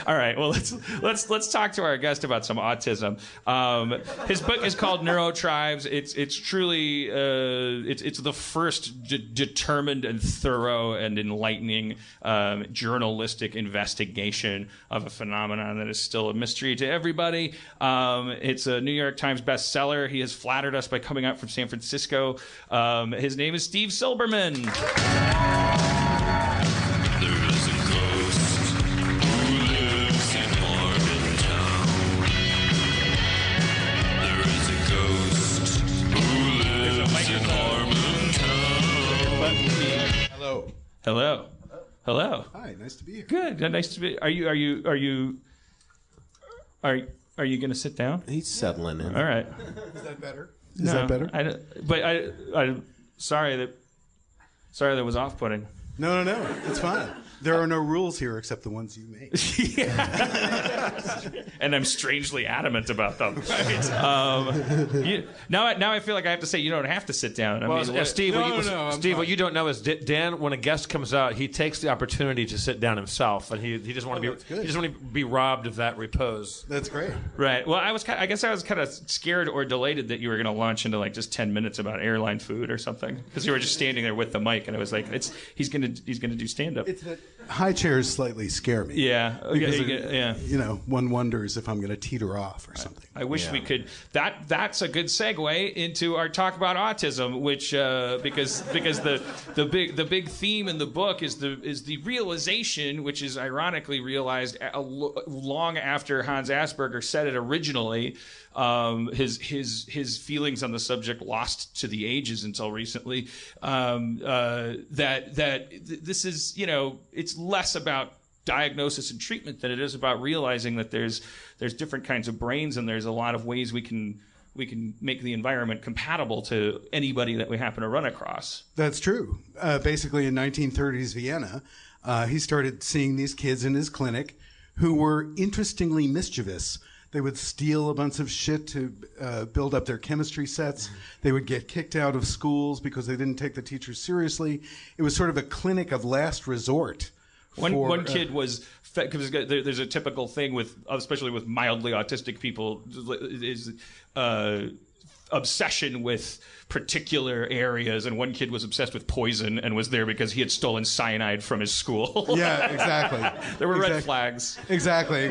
All right. Well, let's talk to our guest about some autism. His book is called NeuroTribes. It's truly it's the first determined and thorough and enlightening journalistic investigation of a phenomenon that is still a mystery to everybody. It's a New York Times bestseller. He has flattered us by coming out from San Francisco. His name is Steve Silberman. Hello. Hello. Hi, nice to be here. Good. Nice to be. Are you going to sit down? He's settling in. All right. Is that better? Is that better? I'm sorry that was off-putting. No. It's fine. There are no rules here except the ones you make. And I'm strangely adamant about them. Right. Now I feel like I have to say you don't have to sit down. Steve, what you don't know is Dan, when a guest comes out, he takes the opportunity to sit down himself, and he doesn't want to be robbed of that repose. That's great. Right. Well, I guess I was kind of scared or delighted that you were going to launch into like just 10 minutes about airline food or something, because you were just standing there with the mic, and I was like, he's gonna do stand up. High chairs slightly scare me. Yeah. Yeah. One wonders if I'm going to teeter off or something. I wish we could. That's a good segue into our talk about autism, which because the big theme in the book is the realization, which is ironically realized long after Hans Asperger said it originally. His feelings on the subject lost to the ages until recently. That this is, it's less about diagnosis and treatment than it is about realizing that there's different kinds of brains, and there's a lot of ways we can make the environment compatible to anybody that we happen to run across. That's true. Basically, in 1930s Vienna, he started seeing these kids in his clinic who were interestingly mischievous. They would steal a bunch of shit to build up their chemistry sets. They would get kicked out of schools because they didn't take the teachers seriously. It was sort of a clinic of last resort. One kid was, because there's a typical thing especially with mildly autistic people, is obsession with particular areas, and one kid was obsessed with poison and was there because he had stolen cyanide from his school. Yeah, exactly. There were red flags. Exactly.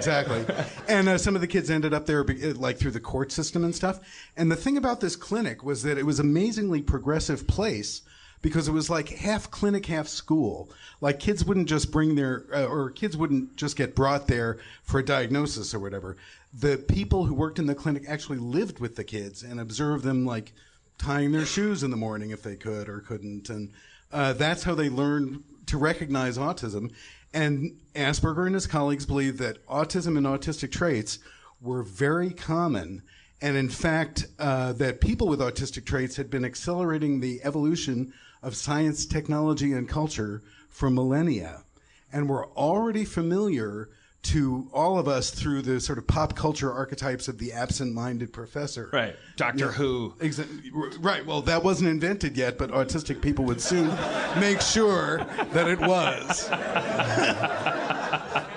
And some of the kids ended up there like through the court system and stuff. And the thing about this clinic was that it was an amazingly progressive place, because it was like half clinic, half school. Like kids wouldn't just kids wouldn't just get brought there for a diagnosis or whatever. The people who worked in the clinic actually lived with the kids and observed them, like tying their shoes in the morning if they could or couldn't. And that's how they learned to recognize autism. And Asperger and his colleagues believed that autism and autistic traits were very common. And in fact, that people with autistic traits had been accelerating the evolution of science, technology, and culture for millennia, and were already familiar to all of us through the sort of pop culture archetypes of the absent-minded professor. Right. Doctor Who. Right. Well, that wasn't invented yet, but autistic people would soon make sure that it was.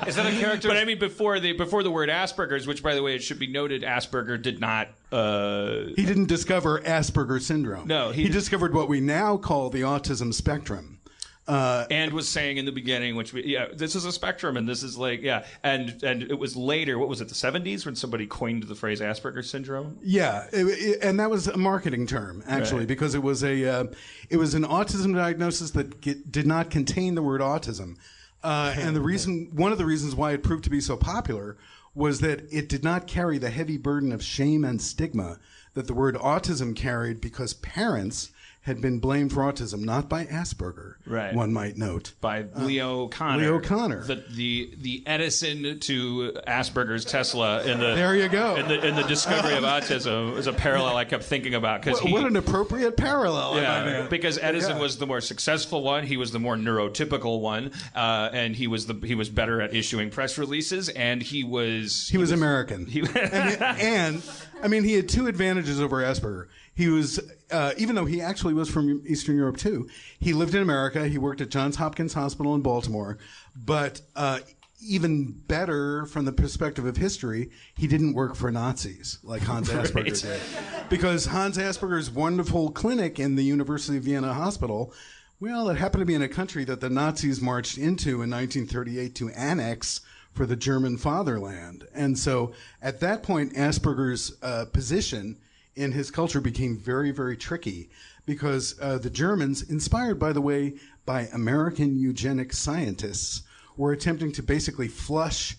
Is that a character? But I mean, before the word Asperger's, which, by the way, it should be noted, Asperger did not. He didn't discover Asperger syndrome. No, he discovered what we now call the autism spectrum. And was saying in the beginning, this is a spectrum, and this is and it was later, what was it, the 70s, when somebody coined the phrase Asperger syndrome? Yeah, and that was a marketing term, actually, right. Because it was an autism diagnosis that did not contain the word autism. And one of the reasons why it proved to be so popular was that it did not carry the heavy burden of shame and stigma that the word autism carried, because parents had been blamed for autism, not by Asperger, right. One might note. By Leo Kanner. Leo Kanner. The Edison to Asperger's Tesla there you go. In the discovery of autism is a parallel I kept thinking about. What an appropriate parallel. Yeah, because Edison was the more successful one, he was the more neurotypical one, and he was better at issuing press releases, and he was American. And I mean, he had two advantages over Asperger. He was, even though he actually was from Eastern Europe too, he lived in America. He worked at Johns Hopkins Hospital in Baltimore. But even better from the perspective of history, he didn't work for Nazis like Hans Asperger did. Because Hans Asperger's wonderful clinic in the University of Vienna Hospital, well, it happened to be in a country that the Nazis marched into in 1938 to annex for the German fatherland. And so at that point, Asperger's position in his culture became very, very tricky because the Germans, inspired, by the way, by American eugenics scientists, were attempting to basically flush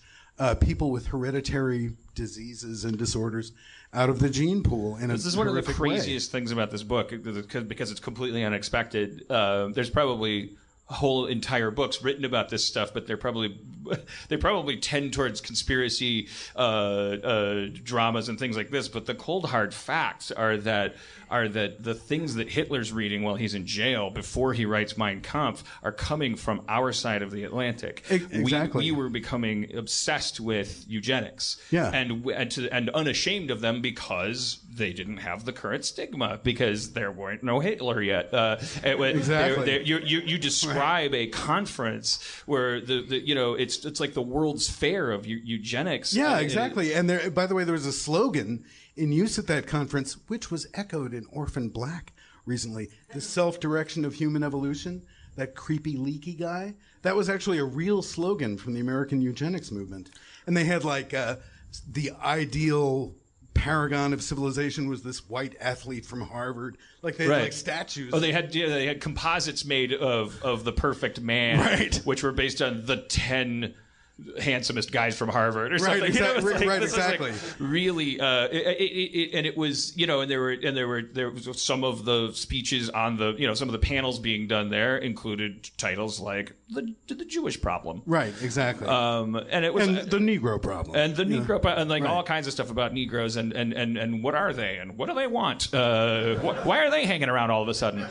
people with hereditary diseases and disorders out of the gene pool in a This is one of the horrific way. craziest things about this book because it's completely unexpected. There's probably whole entire books written about this stuff, but they probably tend towards conspiracy dramas and things like this. But the cold hard facts are that the things that Hitler's reading while he's in jail before he writes Mein Kampf are coming from our side of the Atlantic. Exactly. We were becoming obsessed with eugenics, and unashamed of them because they didn't have the current stigma because there weren't no Hitler yet. Exactly. You describe a conference where it's like the World's Fair of eugenics. Yeah, exactly. And there, by the way, there was a slogan in use at that conference, which was echoed in Orphan Black recently. The self-direction of human evolution, that creepy, leaky guy. That was actually a real slogan from the American eugenics movement. And they had like the ideal paragon of civilization was this white athlete from Harvard. Like they had like statues. Oh, they had composites made of the perfect man, which were based on the 10 handsomest guys from Harvard or something. Exactly. Really, and it was, and there was some of the speeches on the, some of the panels being done there included titles like the Jewish problem. Right, exactly. And it was the Negro problem. And the Negro and all kinds of stuff about Negroes and what are they and what do they want? Why are they hanging around all of a sudden?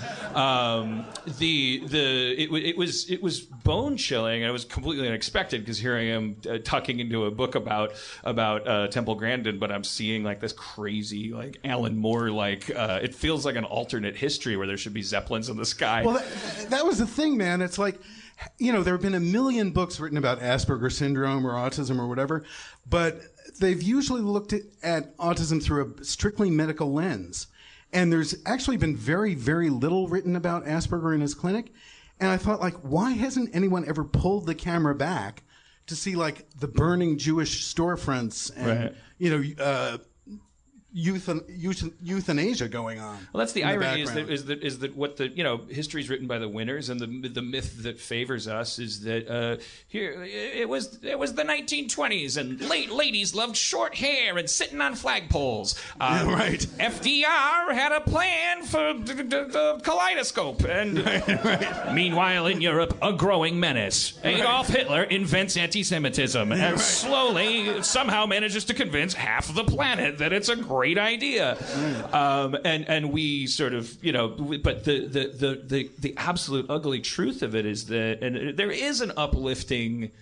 It was bone chilling and it was completely unexpected because here I am tucking into a book about Temple Grandin, but I'm seeing like this crazy like Alan Moore it feels like an alternate history where there should be Zeppelins in the sky. Well, that was the thing, man. It's like, there have been a million books written about Asperger syndrome or autism or whatever, but they've usually looked at autism through a strictly medical lens. And there's actually been very, very little written about Asperger in his clinic. And I thought, like, why hasn't anyone ever pulled the camera back to see, like, the burning Jewish storefronts and, euthanasia going on? Well, that's the irony is that what the history is written by the winners, and the myth that favors us is that here it was the 1920s and ladies loved short hair and sitting on flagpoles. Right. FDR had a plan for the kaleidoscope, and meanwhile in Europe a growing menace. Adolf Hitler invents anti-Semitism and slowly somehow manages to convince half of the planet that it's a great idea, and we sort of, but the absolute ugly truth of it is that, and there is an uplifting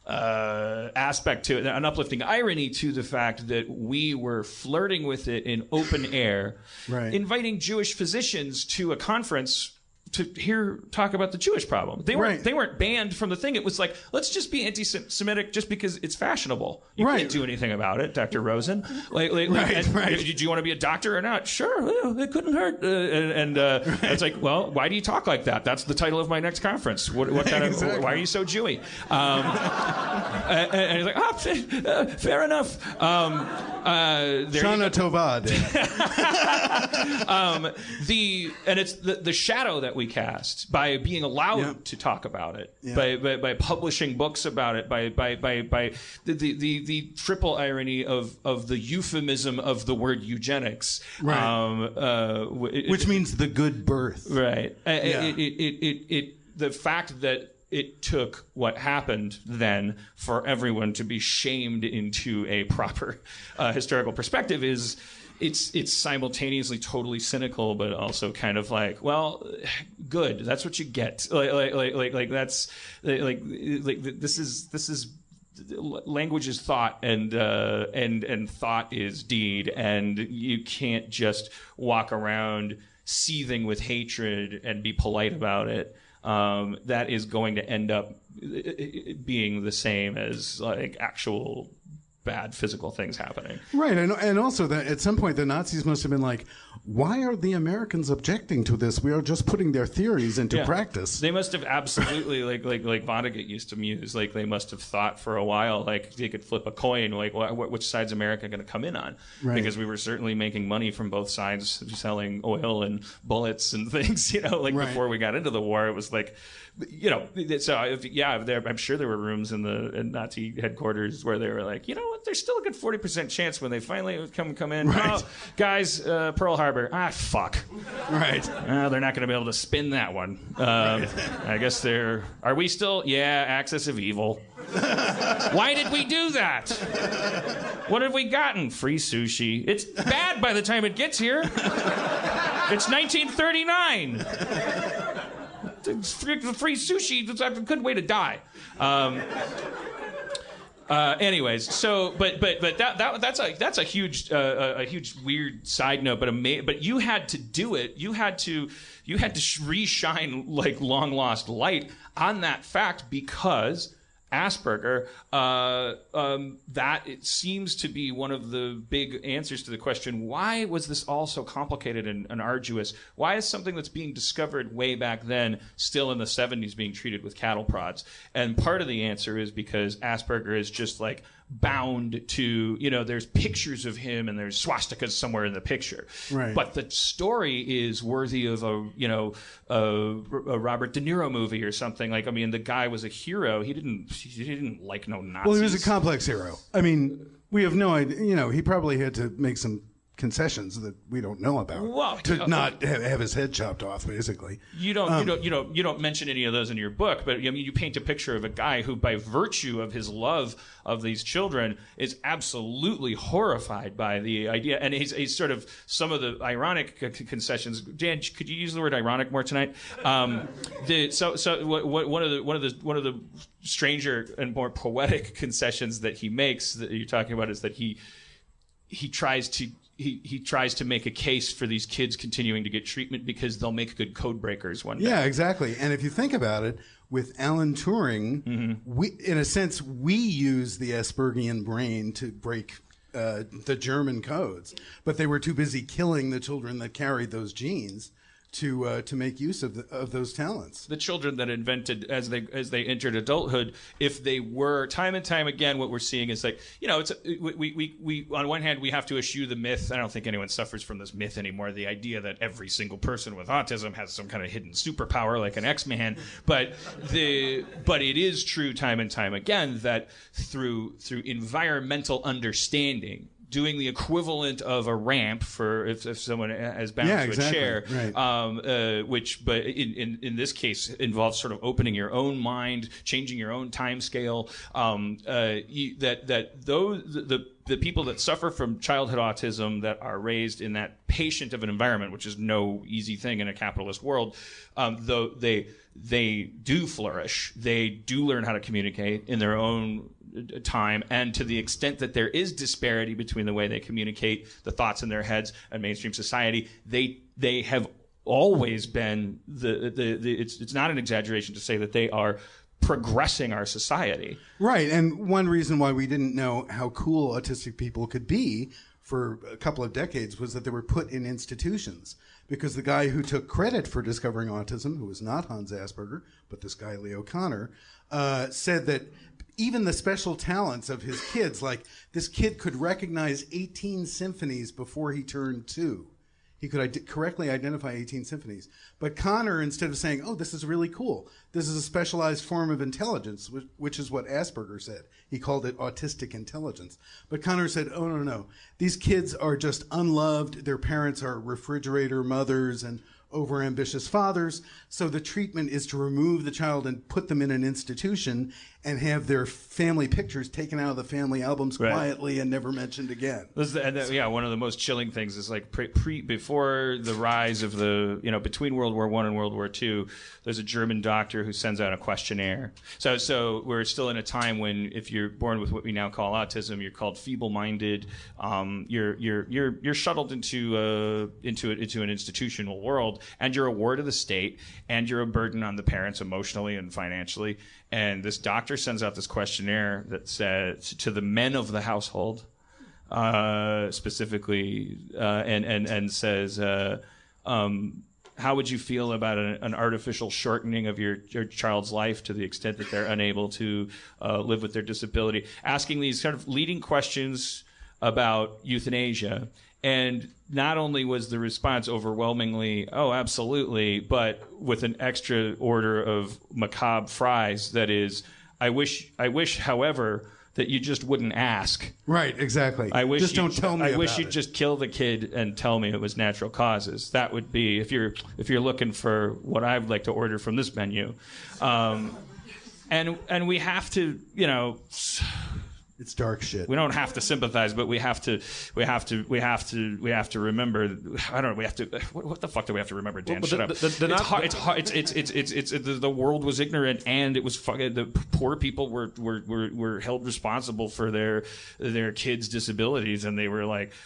aspect to it, an uplifting irony to the fact that we were flirting with it in open air, inviting Jewish physicians to a conference to hear talk about the Jewish problem. They weren't banned from the thing. It was like, let's just be anti-Semitic just because it's fashionable. You can't do anything about it, Dr. Rosen. Do you want to be a doctor or not? Sure, it couldn't hurt. It's like, well, why do you talk like that? That's the title of my next conference. What kind of? Why are you so Jewy? And he's like, fair enough. Shana Tovad. And it's the shadow that we cast by being allowed to talk about it, by publishing books about it, by the triple irony of the euphemism of the word eugenics, which means the good birth. Right. The fact that it took what happened then for everyone to be shamed into a proper historical perspective is it's simultaneously totally cynical, but also kind of like, well, good. That's what you get. Like that's like this is language is thought and thought is deed, and you can't just walk around seething with hatred and be polite about it. that is going to end up being the same as like actual bad physical things happening. Right, and also that at some point the Nazis must have been like, why are the Americans objecting to this? We are just putting their theories into practice. They must have absolutely, like Vonnegut used to muse, like they must have thought for a while, like they could flip a coin, like which side's America going to come in on? Right. Because we were certainly making money from both sides, selling oil and bullets and things, before we got into the war. It was like, so I'm sure there were rooms in Nazi headquarters where they were like, you know what, there's still a good 40% chance when they finally come in. Right. Oh, guys, Pearl Harbor. Fuck. Right. They're not going to be able to spin that one. I guess are we still? Yeah, axis of evil. Why did we do that? What have we gotten? Free sushi. It's bad by the time it gets here. It's 1939. Free sushi. It's a good way to die. Anyways, so but that's a huge weird side note, but you had to do it. You had to reshine like long lost light on that fact because Asperger, that it seems to be one of the big answers to the question, why was this all so complicated and arduous? Why is something that's being discovered way back then still in the 70s being treated with cattle prods? And part of the answer is because Asperger is just like bound to, there's pictures of him and there's swastikas somewhere in the picture. Right. But the story is worthy of a Robert De Niro movie or something. Like, I mean, the guy was a hero. He didn't like no Nazis. Well, he was a complex hero. I mean, we have no idea. He probably had to make some concessions that we don't know about to not have his head chopped off, basically. You don't mention any of those in your book, but I mean, you paint a picture of a guy who, by virtue of his love of these children, is absolutely horrified by the idea, and he's sort of some of the ironic concessions. Dan, could you use the word ironic more tonight? One of the stranger and more poetic concessions that he makes that you're talking about is that he tries to make a case for these kids continuing to get treatment because they'll make good code breakers one day. Yeah, exactly. And if you think about it, with Alan Turing, we use the Aspergian brain to break the German codes, but they were too busy killing the children that carried those genes to make use of those talents. The children that invented as they entered adulthood, if they were time and time again, what we're seeing is like, it's we on one hand we have to eschew the myth. I don't think anyone suffers from this myth anymore. The idea that every single person with autism has some kind of hidden superpower like an X-Man, but it is true time and time again that through environmental understanding, doing the equivalent of a ramp for if someone is bound to a chair, right. Which, but in this case, involves sort of opening your own mind, changing your own time scale. The people that suffer from childhood autism that are raised in that patient of an environment, which is no easy thing in a capitalist world, though they do flourish. They do learn how to communicate in their own time, and to the extent that there is disparity between the way they communicate the thoughts in their heads and mainstream society, they have always been it's not an exaggeration to say that they are progressing our society. Right, and one reason why we didn't know how cool autistic people could be for a couple of decades was that they were put in institutions. Because the guy who took credit for discovering autism, who was not Hans Asperger, but this guy Leo Kanner, said that even the special talents of his kids, like this kid could recognize 18 symphonies before he turned 2. He could correctly identify 18 symphonies. But Kanner, instead of saying, oh, this is really cool, this is a specialized form of intelligence, which is what Asperger said. He called it autistic intelligence. But Kanner said, oh, no. These kids are just unloved. Their parents are refrigerator mothers and overambitious fathers. So the treatment is to remove the child and put them in an institution and have their family pictures taken out of the family albums quietly and never mentioned again. One of the most chilling things is like before the rise of between World War I and World War II, there's a German doctor who sends out a questionnaire. So we're still in a time when if you're born with what we now call autism, you're called feeble-minded. You're shuttled into an institutional world, and you're a ward of the state, and you're a burden on the parents emotionally and financially. And this doctor sends out this questionnaire that says to the men of the household, specifically, and says, how would you feel about an artificial shortening of your child's life to the extent that they're unable to live with their disability? Asking these sort of leading questions about euthanasia. And not only was the response overwhelmingly, oh, absolutely, but with an extra order of macabre fries, that is, I wish, however, that you just wouldn't ask. Right, exactly. Just don't tell me. I wish you'd just kill the kid and tell me it was natural causes. That would be, if you're looking for what I would like to order from this menu. And we have to, it's dark shit. We don't have to sympathize, but we have to remember. I don't know. We have to. What the fuck do we have to remember, Dan? Shut up. It's hard. It's the world was ignorant, and it was fucking. The poor people were held responsible for their kids' disabilities, and they were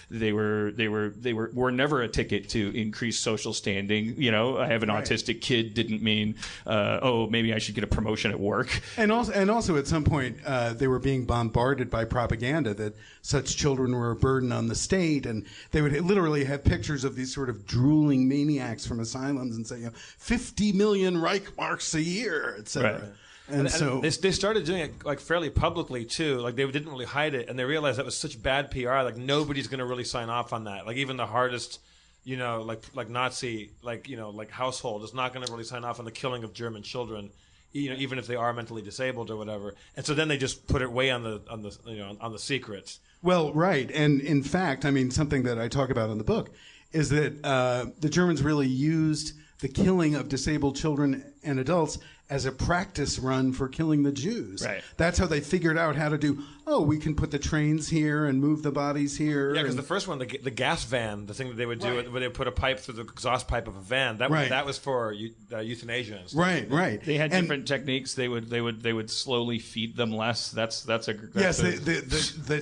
never a ticket to increase social standing. I have an autistic kid didn't mean maybe I should get a promotion at work. And also at some point they were being bombarded by propaganda that such children were a burden on the state, and they would literally have pictures of these sort of drooling maniacs from asylums and say, 50 million Reich marks a year, etc. Right. And so they started doing it like fairly publicly too. Like they didn't really hide it, and they realized that was such bad PR. Like nobody's going to really sign off on that. Like even the hardest, like Nazi, like household is not going to really sign off on the killing of German children. Even if they are mentally disabled or whatever, and so then they just put it way on the secrets. Well, right, and in fact, I mean, something that I talk about in the book is that the Germans really used the killing of disabled children and adults as a practice run for killing the Jews. Right. That's how they figured out how to do, we can put the trains here and move the bodies here. Yeah, because the first one, the gas van, the thing that they would do, where they put a pipe through the exhaust pipe of a van, that was for euthanasia and stuff. Right. They had different techniques. They would slowly feed them less. The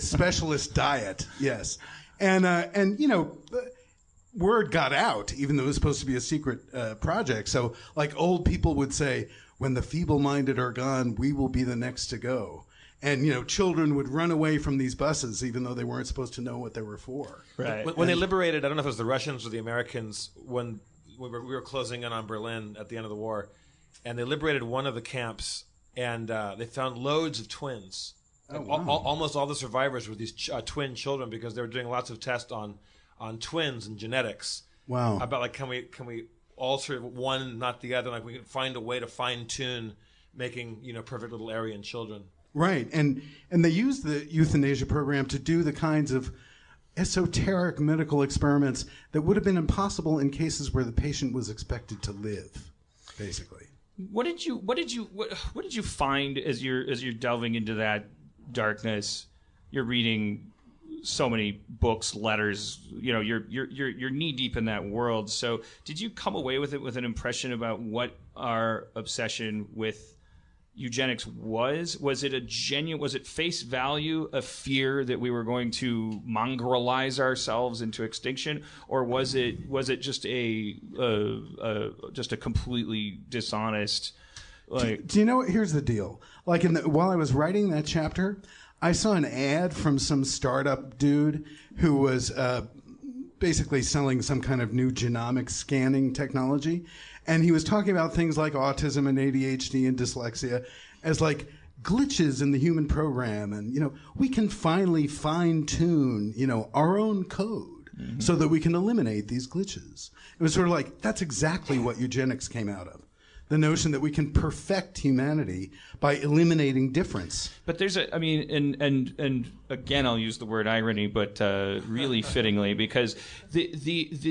specialist diet. Yes, and word got out, even though it was supposed to be a secret project. So, like, old people would say, when the feeble-minded are gone, we will be the next to go. And, children would run away from these buses, even though they weren't supposed to know what they were for. Right. When they liberated, I don't know if it was the Russians or the Americans, when we were closing in on Berlin at the end of the war, and they liberated one of the camps, and they found loads of twins. Oh, wow. Almost all the survivors were these twin children, because they were doing lots of tests on twins and genetics. Wow. About like, can we alter one, not the other? Like we can find a way to fine tune making perfect little Aryan children. Right, and they used the euthanasia program to do the kinds of esoteric medical experiments that would have been impossible in cases where the patient was expected to live, basically. What did you find as you're delving into that darkness? You're reading so many books, letters, you're knee deep in that world. So did you come away with it with an impression about what our obsession with eugenics was? Was it face value a fear that we were going to mongrelize ourselves into extinction, or was it just a completely dishonest, like? Do you know what? Here's the deal. Like while I was writing that chapter, I saw an ad from some startup dude who was basically selling some kind of new genomic scanning technology. And he was talking about things like autism and ADHD and dyslexia as like glitches in the human program. And, we can finally fine tune, our own code so that we can eliminate these glitches. It was sort of like, that's exactly what eugenics came out of. the notion that we can perfect humanity by eliminating difference. But there's and again, I'll use the word irony, but really fittingly, because the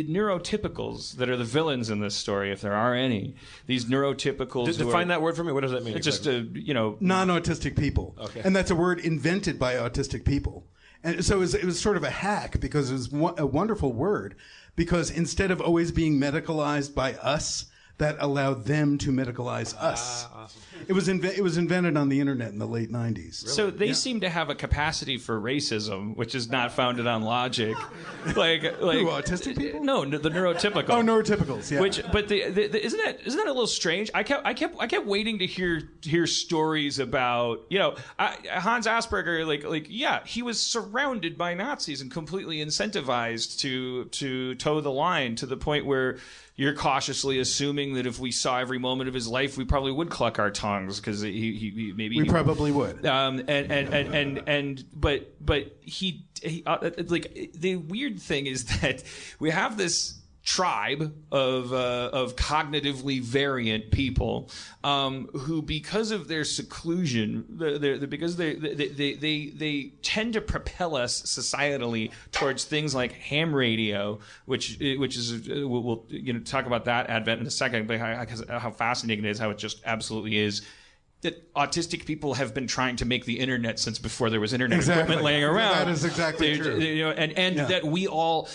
neurotypicals that are the villains in this story, if there are any, these neurotypicals. Define that word for me. What does that mean? It's just non-autistic people. Okay. And that's a word invented by autistic people. And so it was sort of a hack, because it was a wonderful word, because instead of always being medicalized by us, that allowed them to medicalize us. Awesome. It was invented on the internet in the late 90s. Really? So they seem to have a capacity for racism, which is not founded on logic. like Who, autistic people? No, the neurotypical. Oh, neurotypicals. Yeah. But isn't that a little strange? I kept waiting to hear stories about Hans Asperger. Yeah, he was surrounded by Nazis and completely incentivized to toe the line, to the point where you're cautiously assuming that if we saw every moment of his life, we probably would cluck our tongues, because we probably would. But the weird thing is that we have this tribe of cognitively variant people who, because of their seclusion, because they tend to propel us societally towards things like ham radio, which is we'll talk about that advent in a second, but how fascinating it is, how it just absolutely is. That autistic people have been trying to make the internet since before there was internet equipment laying around. That is exactly true. That we all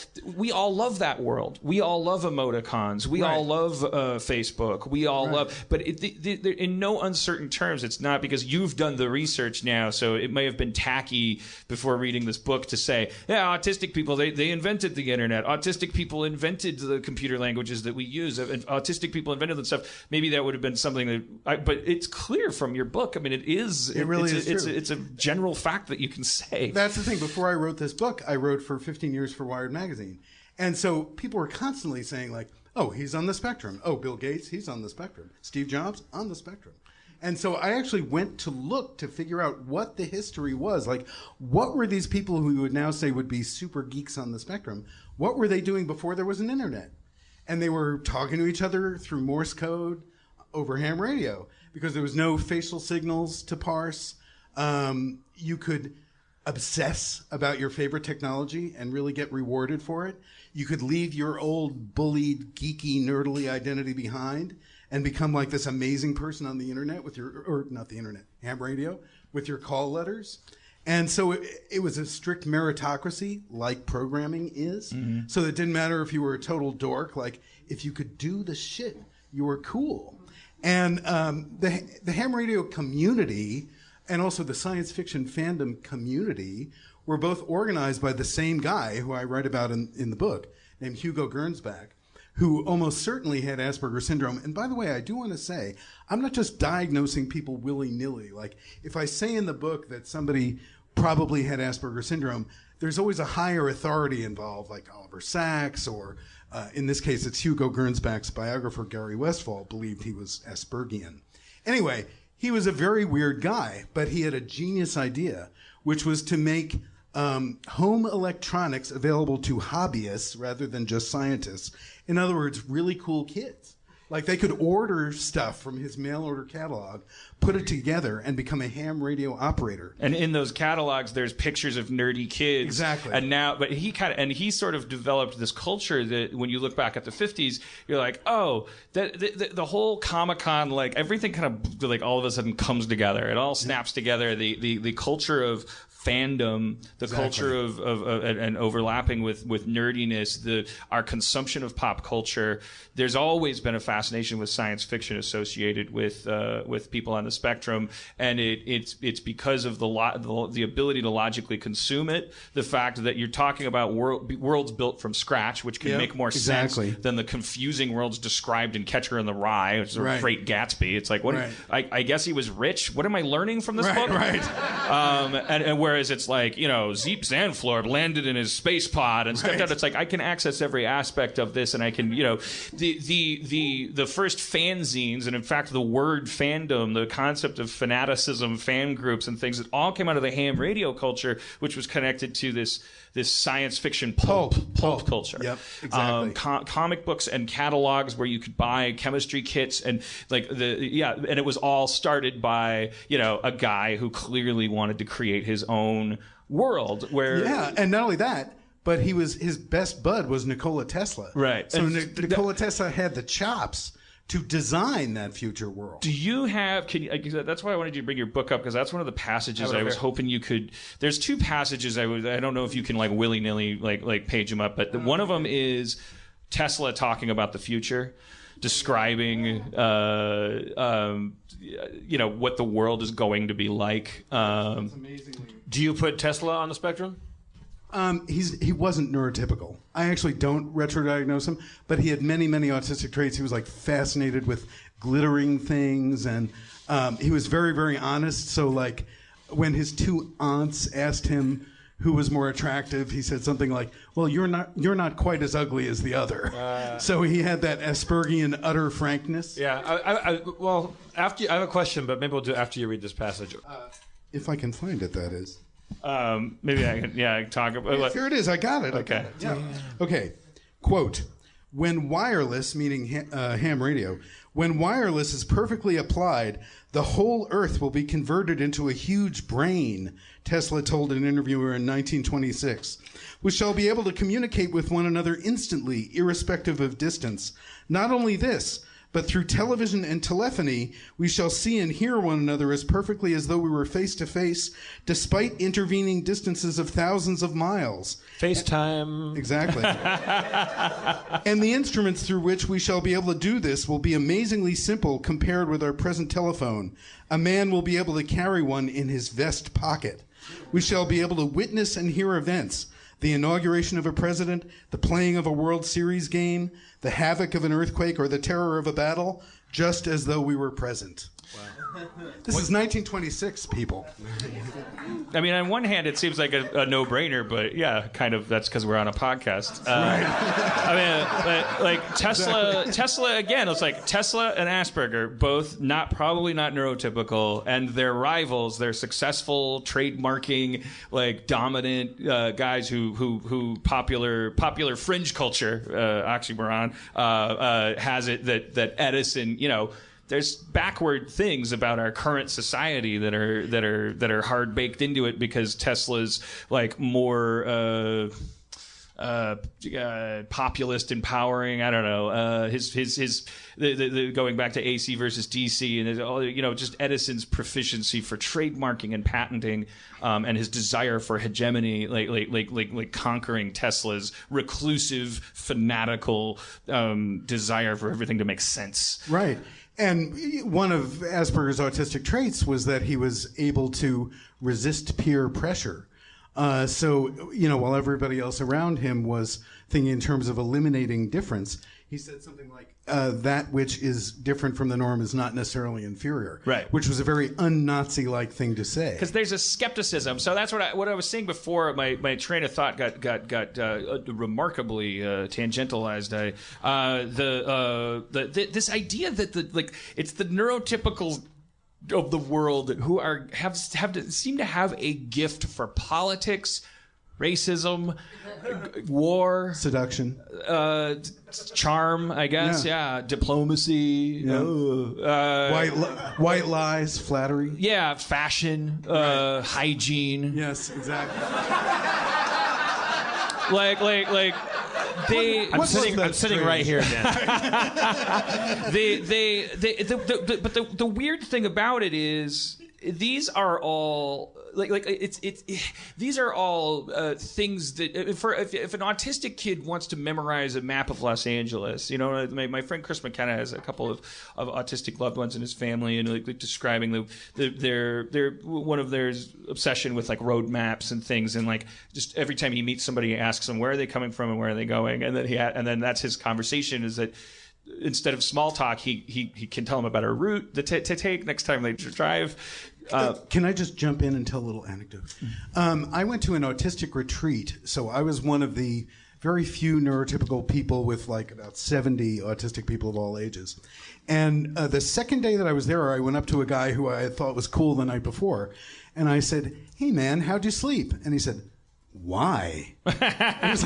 love that world. We all love emoticons. We all love Facebook. We all love. But in no uncertain terms, it's not because you've done the research now. So it may have been tacky before reading this book to say, yeah, autistic people they invented the internet. Autistic people invented the computer languages that we use. Autistic people invented that stuff. Maybe that would have been something that. But it's clear from your book. I mean, it really is true. It's a general fact that you can say. That's the thing. Before I wrote this book, I wrote for 15 years for Wired magazine. And so people were constantly saying, like, oh, he's on the spectrum. Oh, Bill Gates, he's on the spectrum. Steve Jobs, on the spectrum. And so I actually went to look to figure out what the history was. Like, what were these people who we would now say would be super geeks on the spectrum? What were they doing before there was an internet? And they were talking to each other through Morse code over ham radio, because there was no facial signals to parse. You could obsess about your favorite technology and really get rewarded for it. You could leave your old bullied, geeky, nerdly identity behind and become like this amazing person on the internet with ham radio, with your call letters. And so it was a strict meritocracy, like programming is. Mm-hmm. So it didn't matter if you were a total dork. Like, if you could do the shit, you were cool. And the ham radio community and also the science fiction fandom community were both organized by the same guy who I write about in the book, named Hugo Gernsback, who almost certainly had Asperger's syndrome. And by the way, I do want to say, I'm not just diagnosing people willy-nilly. Like, if I say in the book that somebody probably had Asperger's syndrome, there's always a higher authority involved, like Oliver Sacks, or in this case, it's Hugo Gernsback's biographer, Gary Westphal, believed he was Aspergian. Anyway, he was a very weird guy, but he had a genius idea, which was to make home electronics available to hobbyists rather than just scientists. In other words, really cool kids. Like, they could order stuff from his mail order catalog, put it together, and become a ham radio operator. And in those catalogs, there's pictures of nerdy kids. Exactly. And now, but he sort of developed this culture that when you look back at the 50s, you're like, oh, the whole Comic-Con, like, everything kind of, like, all of a sudden comes together. It all snaps together. The culture of fandom, the culture of and overlapping with nerdiness, our consumption of pop culture. There's always been a fascination with science fiction associated with people on the spectrum, and it's because of the ability to logically consume it. The fact that you're talking about worlds built from scratch, which can make more sense than the confusing worlds described in Catcher in the Rye, which is a Great Gatsby. It's like, what? I guess he was rich. What am I learning from this book? Right. And where Whereas it's like, Zeep Zandflorp landed in his space pod and stepped out. It's like I can access every aspect of this, and I can, the first fanzines, and in fact the word fandom, the concept of fanaticism, fan groups, and things, it all came out of the ham radio culture, which was connected to this science fiction pulp culture. Yep, exactly. Comic books and catalogs where you could buy chemistry kits, and and it was all started by a guy who clearly wanted to create his own world where and not only that, but his best bud was Nikola Tesla. Right. So Nikola Tesla had the chops to design that future world. Do you have? That's why I wanted you to bring your book up, because that's one of the passages I was hoping you could. There's two passages I don't know if you can willy nilly page them up, but one of them is Tesla talking about the future, describing what the world is going to be like. Do you put Tesla on the spectrum? He wasn't neurotypical. I actually don't retrodiagnose him, but he had many, many autistic traits. He was fascinated with glittering things, and he was very, very honest. So when his two aunts asked him who was more attractive, he said something like, "Well, you're not quite as ugly as the other." So he had that Aspergian utter frankness. Yeah. Well, I have a question, but maybe we'll do it after you read this passage. If I can find it, that is. Maybe I can talk about it. Here it is. I got it. Okay. Yeah. Okay. Quote, when wireless, meaning ham radio, when wireless is perfectly applied, the whole Earth will be converted into a huge brain, Tesla told an interviewer in 1926. We shall be able to communicate with one another instantly, irrespective of distance. Not only this, but through television and telephony, we shall see and hear one another as perfectly as though we were face to face, despite intervening distances of thousands of miles. FaceTime. Exactly. And the instruments through which we shall be able to do this will be amazingly simple compared with our present telephone. A man will be able to carry one in his vest pocket. We shall be able to witness and hear events. The inauguration of a president, the playing of a World Series game, the havoc of an earthquake, or the terror of a battle, just as though we were present. Wow. This is 1926, people. I mean, on one hand, it seems like a no-brainer, but yeah, kind of. That's because we're on a podcast. Right. I mean, Tesla again. It's like Tesla and Asperger, both probably not neurotypical, and their rivals, their successful trademarking, dominant guys who popular fringe culture, oxymoron, has it that Edison, there's backward things about our current society that are hard baked into it, because Tesla's more populist, empowering. I don't know. The going back to AC versus DC, and all just Edison's proficiency for trademarking and patenting, and his desire for hegemony, like conquering Tesla's reclusive, fanatical desire for everything to make sense. Right. And one of Asperger's autistic traits was that he was able to resist peer pressure. So, while everybody else around him was thinking in terms of eliminating difference, he said something like, that which is different from the norm is not necessarily inferior. Right. Which was a very un-Nazi-like thing to say. Because there's a skepticism. So that's what I was saying before. My train of thought got remarkably tangentialized. This idea that it's the neurotypical of the world who seem to have a gift for politics, racism, war, seduction, charm, I guess. Yeah, diplomacy, white lies, flattery. Yeah, fashion, hygiene. Yes, exactly. I'm sitting right here, Dan. But the weird thing about it is these are all these are all things that if an autistic kid wants to memorize a map of Los Angeles, my friend Chris McKenna has a couple of autistic loved ones in his family, and describing their one of their obsession with road maps and things, and just every time he meets somebody, he asks them where are they coming from and where are they going, and then that's his conversation, is that instead of small talk, he can tell them about a route to take next time they drive. Can I just jump in and tell a little anecdote? I went to an autistic retreat, so I was one of the very few neurotypical people with like about 70 autistic people of all ages. And the second day that I was there, I went up to a guy who I thought was cool the night before, and I said, "Hey man, how'd you sleep?" And he said, "Why?" It was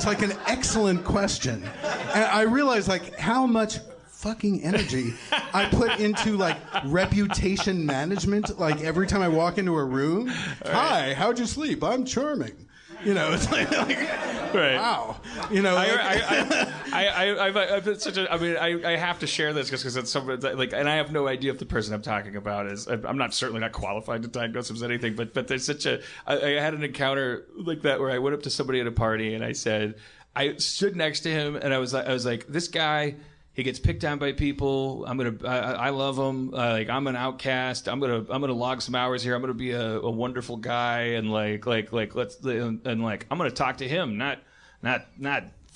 like an excellent question. And I realized like how much fucking energy I put into like reputation management. Like every time I walk into a room, "Hi, how'd you sleep? I'm charming." You know, it's like right. Wow. You know, I've been such a. I mean, I have to share this because it's something like, and I have no idea if the person I'm talking about is. I'm not certainly not qualified to diagnose him as anything, but there's such a. I had an encounter like that where I went up to somebody at a party and I said, I stood next to him and I was like, this guy. He gets picked on by people. I love him. Like I'm an outcast. I'm gonna log some hours here. I'm gonna be a wonderful guy and like let's and like I'm gonna talk to him, not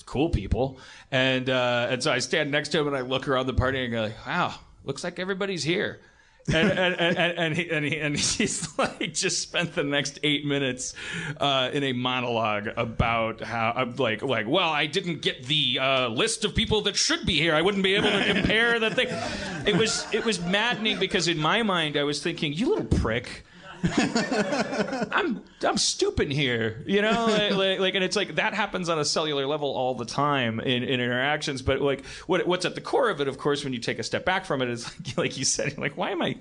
cool people. And so I stand next to him and I look around the party and go like, wow, looks like everybody's here. And he's like just spent the next 8 minutes in a monologue about how I'm like well, I didn't get the list of people that should be here. I wouldn't be able to compare the thing. It was maddening because in my mind I was thinking, you little prick. I'm stupid here, you know, like, and it's like that happens on a cellular level all the time in interactions. But like, what's at the core of it, of course, when you take a step back from it, is like you said, like, why am I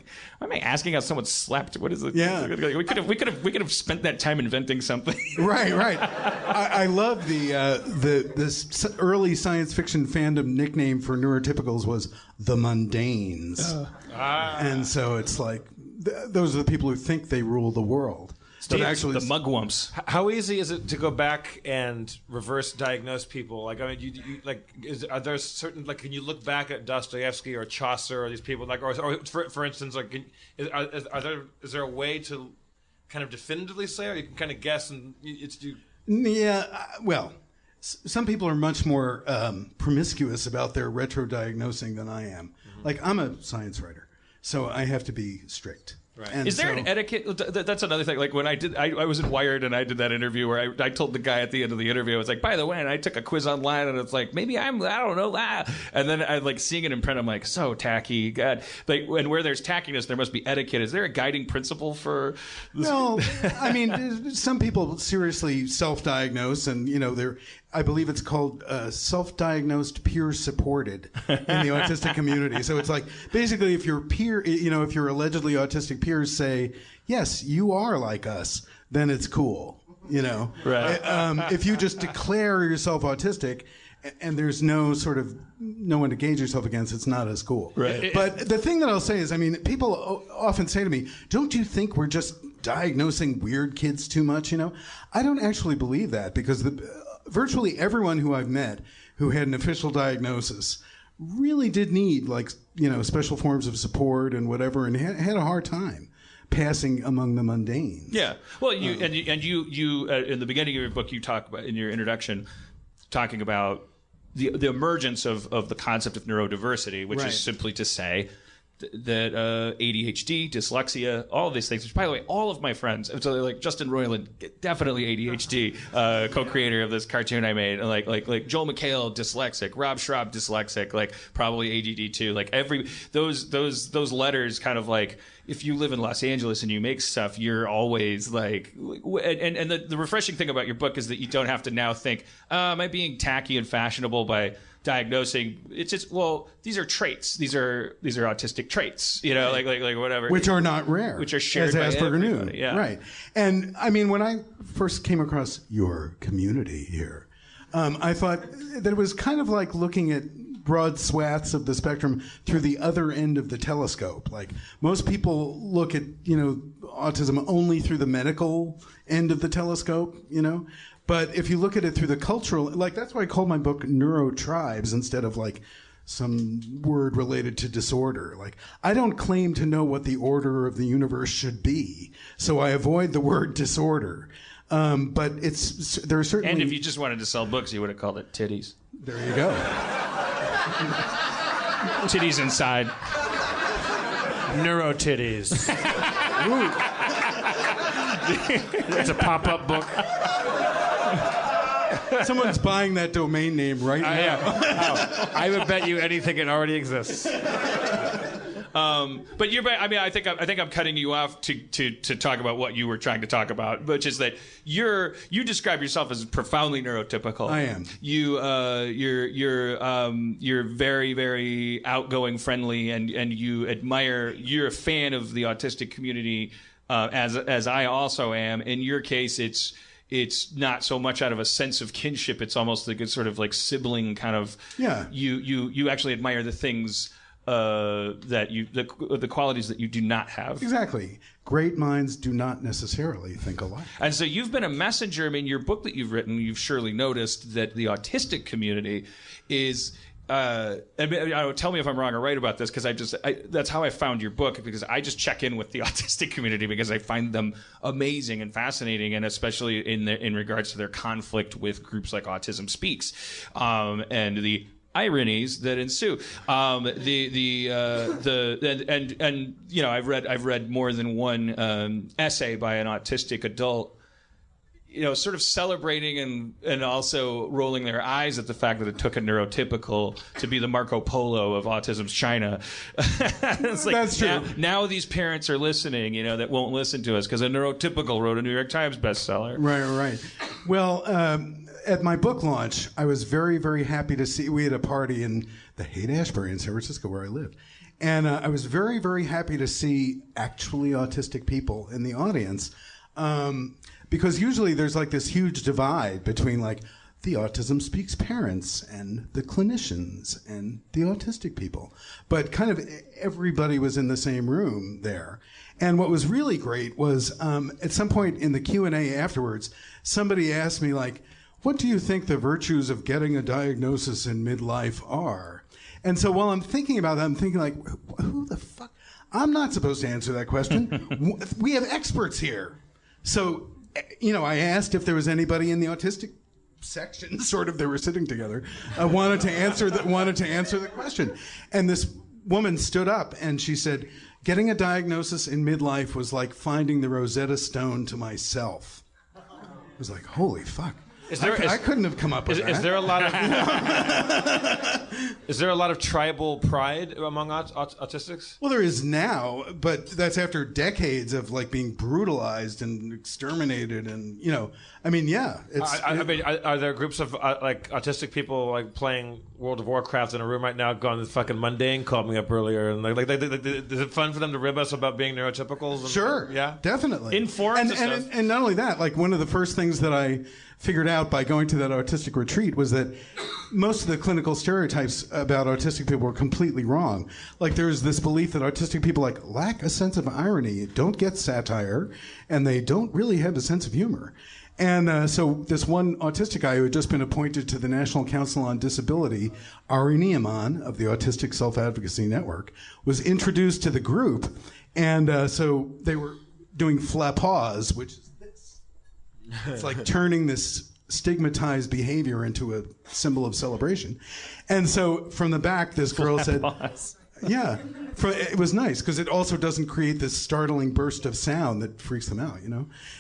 asking how someone slept? What is it? Yeah, like, we could have spent that time inventing something. Right. I love this early science fiction fandom nickname for neurotypicals was the mundanes, and so it's like. Those are the people who think they rule the world. But actually, the mugwumps. How easy is it to go back and reverse diagnose people? Like, I mean, you like, are there certain like, can you look back at Dostoevsky or Chaucer or these people like, or for instance, like, is there a way to kind of definitively say, or you can kind of guess and it's you? Yeah, well, some people are much more promiscuous about their retro-diagnosing than I am. Mm-hmm. Like, I'm a science writer. So I have to be strict. Right. And is there an etiquette? That's another thing. Like when I was in Wired and I did that interview where I told the guy at the end of the interview, I was like, by the way, and I took a quiz online and it's like, maybe I don't know that. And then I like seeing it in print, I'm like, so tacky. God. Like, and where there's tackiness, there must be etiquette. Is there a guiding principle for this? No, I mean, some people seriously self-diagnose and, you know, I believe it's called self-diagnosed peer-supported in the autistic community. So it's like, basically, if your peer, you know, if your allegedly autistic peers say, yes, you are like us, then it's cool, you know. Right. If you just declare yourself autistic and there's no one to gauge yourself against, it's not as cool. Right. But the thing that I'll say is, I mean, people often say to me, don't you think we're just diagnosing weird kids too much, you know? I don't actually believe that because virtually everyone who I've met who had an official diagnosis really did need, like, you know, special forms of support and whatever, and had a hard time passing among the mundane. Yeah. Well, you in the beginning of your book, you talk about in your introduction, talking about the emergence of the concept of neurodiversity, which is simply to say that ADHD, dyslexia, all of these things, which, by the way, all of my friends, so like Justin Roiland, definitely ADHD, co-creator of this cartoon I made, and like Joel McHale, dyslexic, Rob Schraub, dyslexic, like probably ADD too, like those letters kind of like, if you live in Los Angeles and you make stuff, you're always like, and the refreshing thing about your book is that you don't have to now think, am I being tacky and fashionable by diagnosing? It's just, well, these are traits. These are autistic traits, you know, like whatever. Which are not rare. Which are shared as by Asperger everybody. knew. Yeah. Right. And I mean, when I first came across your community here, I thought that it was kind of like looking at broad swaths of the spectrum through the other end of the telescope. Like most people look at, you know, autism only through the medical end of the telescope, you know. But if you look at it through the cultural, like that's why I called my book NeuroTribes instead of like some word related to disorder. Like I don't claim to know what the order of the universe should be, so I avoid the word disorder. But there are certainly. And if you just wanted to sell books, you would have called it Titties. There you go. Titties inside. NeuroTitties. It's a pop-up book. Someone's buying that domain name right now. I would bet you anything it already exists. But I think I'm cutting you off to talk about what you were trying to talk about, which is that you describe yourself as profoundly neurotypical. I am. You're very, very outgoing, friendly, and you're a fan of the autistic community, as I also am. In your case, it's not so much out of a sense of kinship. It's almost like a sort of like sibling kind of. Yeah. You actually admire the things the qualities that you do not have. Exactly. Great minds do not necessarily think alike. And so you've been a messenger. I mean, your book that you've written, you've surely noticed that the autistic community is. Tell me if I'm wrong or right about this, because that's how I found your book, because I just check in with the autistic community because I find them amazing and fascinating, and especially in regards to their conflict with groups like Autism Speaks, and the ironies that ensue. I've read more than one essay by an autistic adult, sort of celebrating and also rolling their eyes at the fact that it took a neurotypical to be the Marco Polo of autism's China. It's like, that's true. Now these parents are listening, that won't listen to us because a neurotypical wrote a New York Times bestseller. Right. Well, at my book launch, I was very, very happy to see. We had a party in the Haight-Ashbury in San Francisco where I lived. And I was very, very happy to see actually autistic people in the audience. Because usually there's like this huge divide between like the Autism Speaks parents and the clinicians and the autistic people. But kind of everybody was in the same room there. And what was really great was at some point in the Q&A afterwards, somebody asked me like, what do you think the virtues of getting a diagnosis in midlife are? And so while I'm thinking about that, I'm thinking like, who the fuck? I'm not supposed to answer that question. We have experts here. So, I asked if there was anybody in the autistic section, sort of, they were sitting together, wanted to answer the question. And this woman stood up and she said, getting a diagnosis in midlife was like finding the Rosetta Stone to myself. I was like, holy fuck. I couldn't have come up with that. Is there a lot of tribal pride among autistics? Well, there is now, but that's after decades of like being brutalized and exterminated, and yeah. Are there groups of like autistic people like playing World of Warcraft in a room right now, going, "This fucking mundane called me up earlier," and like is it fun for them to rib us about being neurotypicals? Sure, yeah, definitely. In forums and not only that, like one of the first things that I figured out by going to that autistic retreat was that most of the clinical stereotypes about autistic people were completely wrong. Like there's this belief that autistic people like lack a sense of irony, don't get satire, and they don't really have a sense of humor. And so this one autistic guy who had just been appointed to the National Council on Disability, Ari Ne'eman of the Autistic Self-Advocacy Network, was introduced to the group. And so they were doing flapause, which is this. It's like turning this stigmatized behavior into a symbol of celebration. And so from the back, this girl said... Yeah, it was nice because it also doesn't create this startling burst of sound that freaks them out,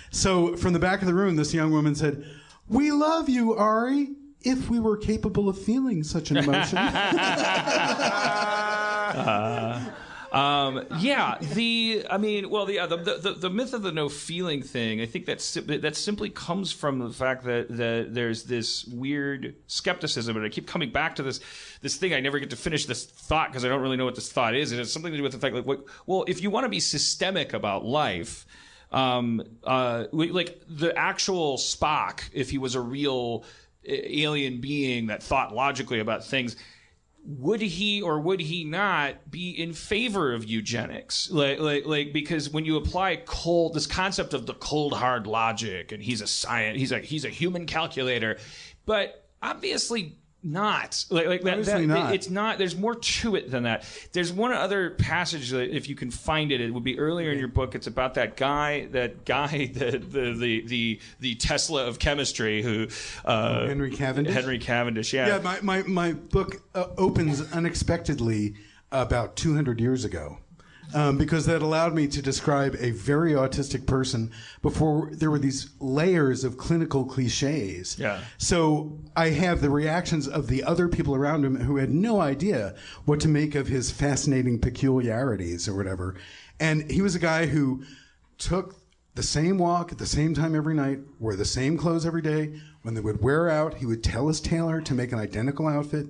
So from the back of the room, this young woman said, "We love you, Ari, if we were capable of feeling such an emotion." The myth of the no feeling thing, I think that simply comes from the fact that there's this weird skepticism, and I keep coming back to this thing. I never get to finish this thought because I don't really know what this thought is. It has something to do with the fact if you want to be systemic about life, like the actual Spock, if he was a real alien being that thought logically about things, would he or would he not be in favor of eugenics? Like because when you apply this concept of the cold hard logic, and he's a human calculator, but obviously not like that, not. It's not. There's more to it than that. There's one other passage that, if you can find it, it would be earlier in your book. It's about that guy, the Tesla of chemistry, who Henry Cavendish. Henry Cavendish. Yeah. Yeah. My book opens unexpectedly about 200 years ago. Because that allowed me to describe a very autistic person before there were these layers of clinical cliches. Yeah. So I have the reactions of the other people around him who had no idea what to make of his fascinating peculiarities or whatever. And he was a guy who took the same walk at the same time every night, wore the same clothes every day. When they would wear out, he would tell his tailor to make an identical outfit.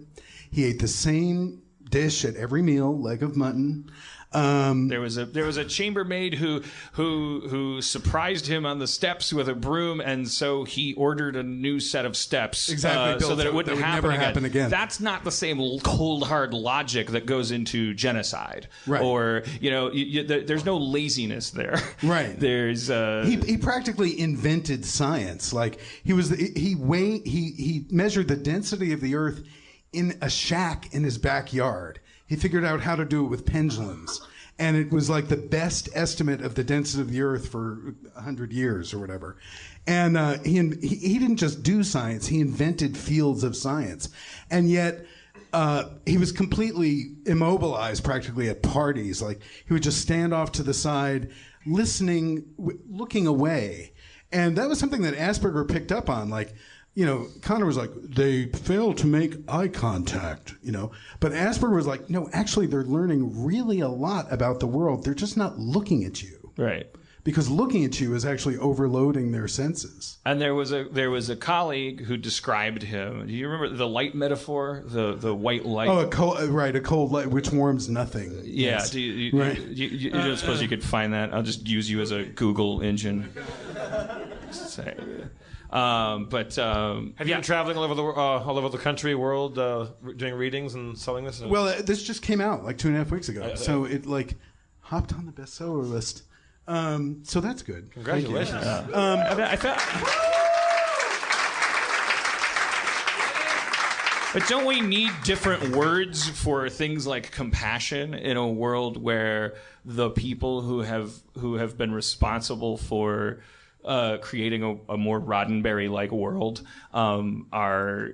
He ate the same dish at every meal, leg of mutton. There was a chambermaid who surprised him on the steps with a broom, and so he ordered a new set of steps so that it wouldn't never happen again. That's not the same cold hard logic that goes into genocide, right? Or there's no laziness there, right? There's he practically invented science. Like he measured the density of the Earth in a shack in his backyard. He figured out how to do it with pendulums. And it was like the best estimate of the density of the Earth for 100 years or whatever. And he didn't just do science, he invented fields of science. And yet he was completely immobilized practically at parties. Like he would just stand off to the side, listening, looking away. And that was something that Asperger picked up on. Like, Connor was like, they fail to make eye contact, But Asperger was like, no, actually, they're learning really a lot about the world. They're just not looking at you. Right. Because looking at you is actually overloading their senses. And there was a colleague who described him. Do you remember the light metaphor? The white light? Oh, a cold light which warms nothing. Yeah. Yes. You don't suppose you could find that? I'll just use you as a Google engine. Have you been traveling all over the country, world, doing readings and selling this? Well, this just came out like 2.5 weeks ago, so it hopped on the bestseller list. So that's good. Congratulations! But don't we need different words for things like compassion in a world where the people who have been responsible for creating a more Roddenberry-like world are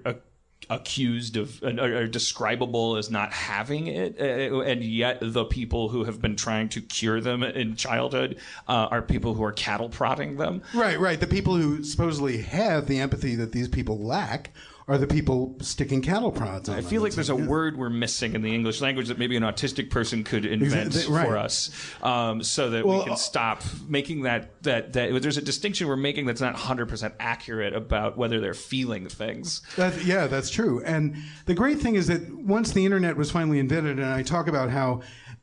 accused of, are describable as not having it, and yet the people who have been trying to cure them in childhood are people who are cattle prodding them. Right. The people who supposedly have the empathy that these people lack are the people sticking cattle prods on them. I feel like there's a word we're missing in the English language that maybe an autistic person could invent for us, so that we can stop making that there's a distinction we're making that's not 100% accurate about whether they're feeling things. That's true. And the great thing is that once the internet was finally invented, and I talk about how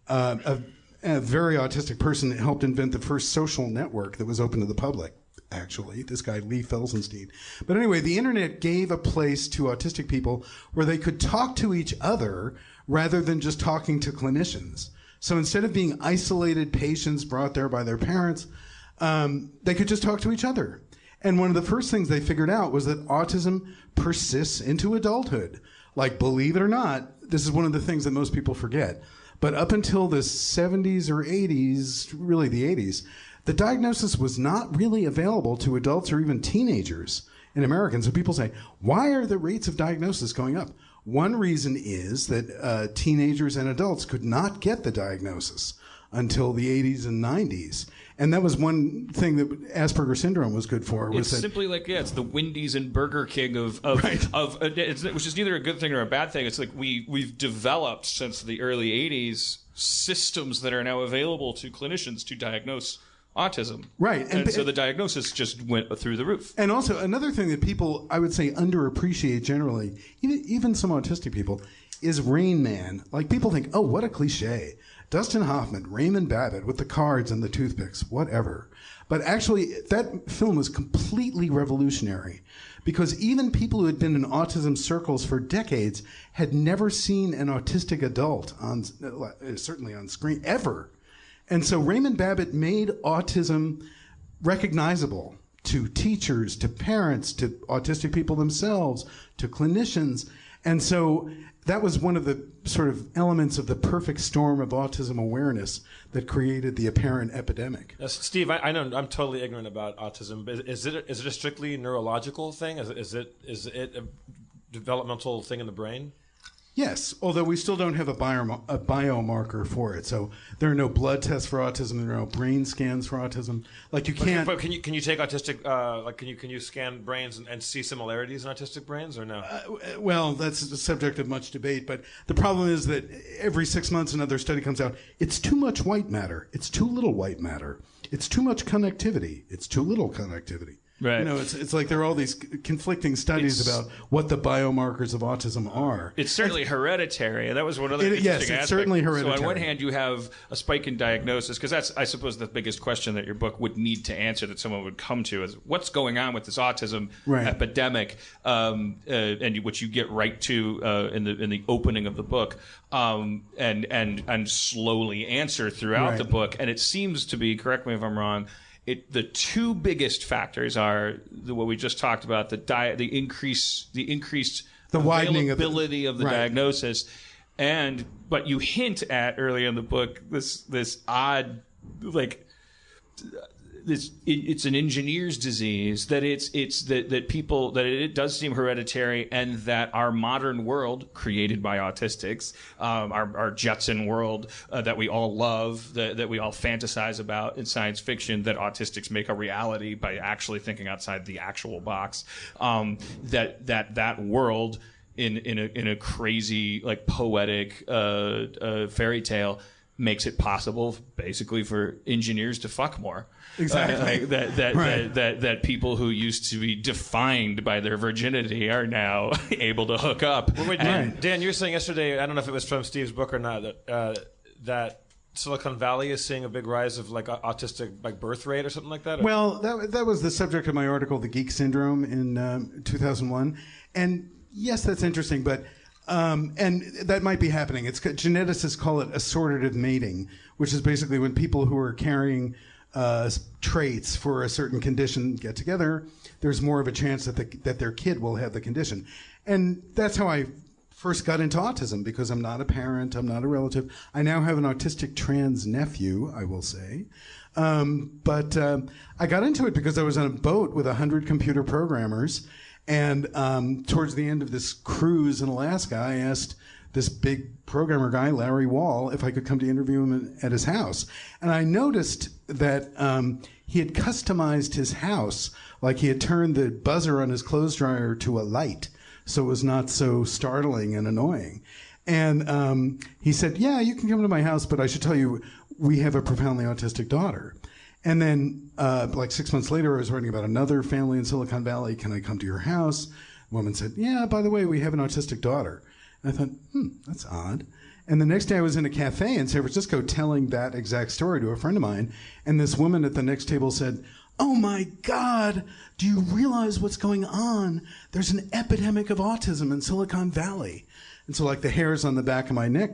a very autistic person helped invent the first social network that was open to the public. Actually, this guy, Lee Felsenstein. But anyway, the internet gave a place to autistic people where they could talk to each other rather than just talking to clinicians. So instead of being isolated patients brought there by their parents, they could just talk to each other. And one of the first things they figured out was that autism persists into adulthood. Like, believe it or not, this is one of the things that most people forget. But up until the 70s or 80s, really the 80s, the diagnosis was not really available to adults or even teenagers in America. So people say, why are the rates of diagnosis going up? One reason is that teenagers and adults could not get the diagnosis until the 80s and 90s. And that was one thing that Asperger syndrome was good for. It's simply like, it's the Wendy's and Burger King of which is neither a good thing or a bad thing. It's like we've developed since the early 80s systems that are now available to clinicians to diagnose autism. Right. And so the diagnosis just went through the roof. And also another thing that people, I would say, underappreciate generally, even some autistic people, is Rain Man. Like, people think, oh, what a cliche. Dustin Hoffman, Raymond Babbitt with the cards and the toothpicks, whatever. But actually, that film was completely revolutionary because even people who had been in autism circles for decades had never seen an autistic adult certainly on screen, ever. And so Raymond Babbitt made autism recognizable to teachers, to parents, to autistic people themselves, to clinicians. And so that was one of the sort of elements of the perfect storm of autism awareness that created the apparent epidemic. Steve, I know I'm totally ignorant about autism. But is it a strictly neurological thing? Is it a developmental thing in the brain? Yes, although we still don't have a biomarker for it. So there are no blood tests for autism. There are no brain scans for autism. Like you can't. But can you take autistic? Can you scan brains and see similarities in autistic brains or no? Well, that's the subject of much debate. But the problem is that every 6 months another study comes out. It's too much white matter. It's too little white matter. It's too much connectivity. It's too little connectivity. Right. You know, it's like there are all these conflicting studies about what the biomarkers of autism are. It's certainly hereditary. That was one other interesting aspect. Yes, it's certainly hereditary. So on one hand, you have a spike in diagnosis, because that's, I suppose, the biggest question that your book would need to answer, that someone would come to, is what's going on with this autism epidemic, and which you get right to in the opening of the book, and slowly answer throughout the book. And it seems to be, correct me if I'm wrong, the two biggest factors are what we just talked about: the increased widening availability of the diagnosis, but you hint at earlier in the book this odd, like, it's an engineer's disease, that it does seem hereditary, and that our modern world, created by autistics, our Jetson world that we all love, that we all fantasize about in science fiction, that autistics make a reality by actually thinking outside the actual box, that world in a crazy, like, poetic fairy tale makes it possible basically for engineers to fuck more. Exactly. That people who used to be defined by their virginity are now able to hook up. Well, wait, Dan, you were saying yesterday, I don't know if it was from Steve's book or not, that Silicon Valley is seeing a big rise of, like, autistic, like, birth rate or something like that? Well, that was the subject of my article, The Geek Syndrome, in 2001. And yes, that's interesting, but and that might be happening. Geneticists call it assortative mating, which is basically when people who are carrying traits for a certain condition get together, there's more of a chance that their kid will have the condition. And that's how I first got into autism, because I'm not a parent, I'm not a relative. I now have an autistic trans nephew, I will say. But I got into it because I was on a boat with 100 computer programmers, and towards the end of this cruise in Alaska, I asked this big programmer guy, Larry Wall, if I could come to interview him at his house. And I noticed that he had customized his house, like he had turned the buzzer on his clothes dryer to a light, so it was not so startling and annoying. And he said, yeah, you can come to my house, but I should tell you, we have a profoundly autistic daughter. And then, like 6 months later, I was writing about another family in Silicon Valley. Can I come to your house? The woman said, yeah, by the way, we have an autistic daughter. And I thought, that's odd. And the next day I was in a cafe in San Francisco telling that exact story to a friend of mine. And this woman at the next table said, oh my God, do you realize what's going on? There's an epidemic of autism in Silicon Valley. And so, like, the hairs on the back of my neck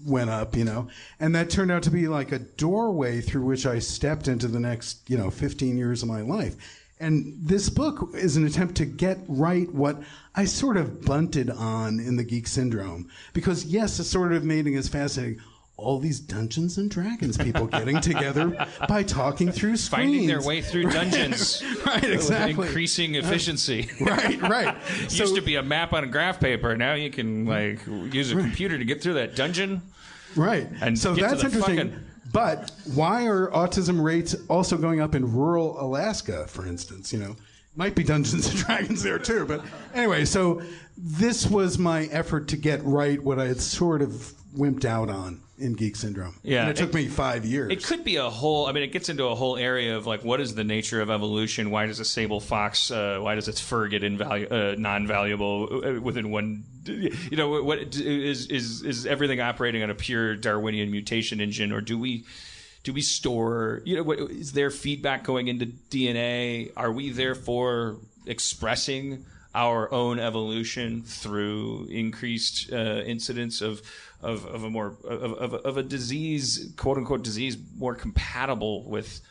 went up, and that turned out to be like a doorway through which I stepped into the next, 15 years of my life. And this book is an attempt to get right what I sort of bunted on in The Geek Syndrome. Because, yes, assortative mating is fascinating. All these Dungeons and Dragons people getting together by talking through screens. Finding their way through dungeons. Right, exactly. With increasing efficiency. Right. It used to be a map on a graph paper. Now you can, like, use a computer to get through that dungeon. Right. And so that's interesting. But why are autism rates also going up in rural Alaska, for instance? Might be Dungeons and Dragons there too. But anyway, so this was my effort to get right what I had sort of wimped out on in Geek Syndrome. Yeah. And it took me 5 years. It could be it gets into a whole area of, like, what is the nature of evolution? Why does a sable fox, why does its fur get non-valuable within one, what is everything operating on a pure Darwinian mutation engine, or do we store, is there feedback going into DNA? Are we therefore expressing our own evolution through increased incidence of a disease, quote unquote disease, more compatible with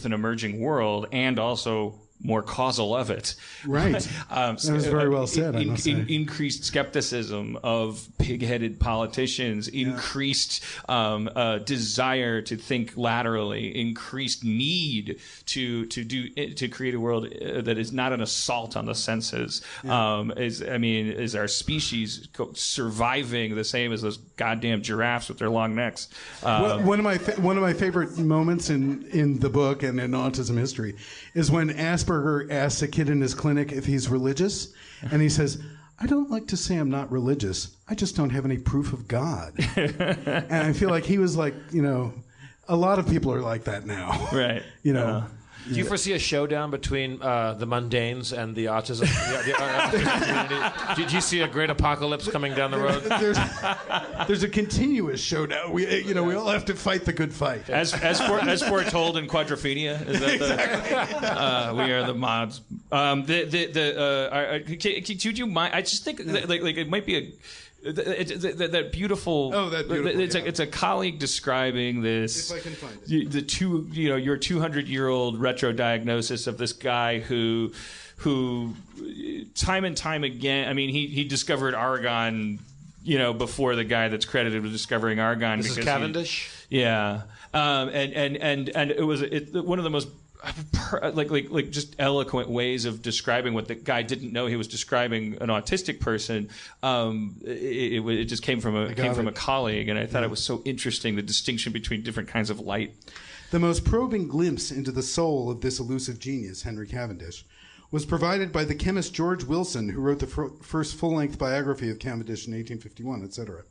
an emerging world, and also more causal of it. Right. That was very well said, I must say. Increased skepticism of pig-headed politicians, increased desire to think laterally, increased need to create a world that is not an assault on the senses. Is our species surviving the same as those goddamn giraffes with their long necks? One of my favorite moments in the book and in autism history is when Asperger asks a kid in his clinic if he's religious, and he says, "I don't like to say I'm not religious. I just don't have any proof of God." And I feel like he was like, a lot of people are like that now. Right. Do you foresee a showdown between the mundanes and the autism community? Do you see a great apocalypse coming down the road? There's a continuous showdown. We all have to fight the good fight. As foretold in Quadrophenia, is that exactly. We are the mods. Would you mind? I just think that, like it might be that beautiful. Oh, that beautiful. It's a colleague describing this. If I can find it. Your 200-year-old retro diagnosis of this guy who time and time again. I mean, he discovered argon. Before the guy that's credited with discovering argon. This is Cavendish. And it was one of the most just eloquent ways of describing what the guy didn't know he was describing an autistic person. It just came from a colleague, and I thought it was so interesting, the distinction between different kinds of light. The most probing glimpse into the soul of this elusive genius, Henry Cavendish, was provided by the chemist George Wilson, who wrote the first full-length biography of Cavendish in 1851, etc.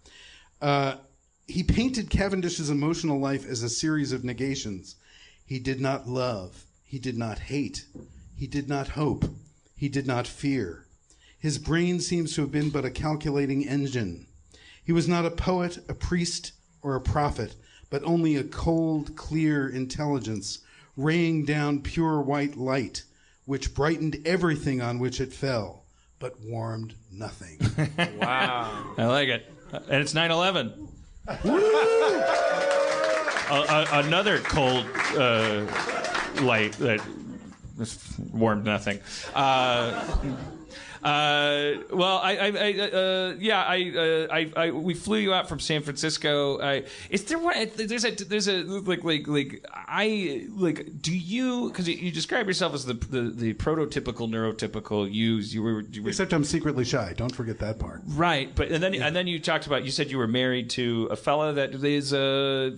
He painted Cavendish's emotional life as a series of negations. He did not love. He did not hate. He did not hope. He did not fear. His brain seems to have been but a calculating engine. He was not a poet, a priest, or a prophet, but only a cold, clear intelligence, raying down pure white light, which brightened everything on which it fell, but warmed nothing. Wow. I like it. And it's 9/11. Another cold light that warmed nothing. We flew you out from San Francisco. Is there one? There's a do you? Because you describe yourself as the prototypical neurotypical. You were. Except I'm secretly shy. Don't forget that part. Right, but and then you talked about. You said you were married to a fella that is very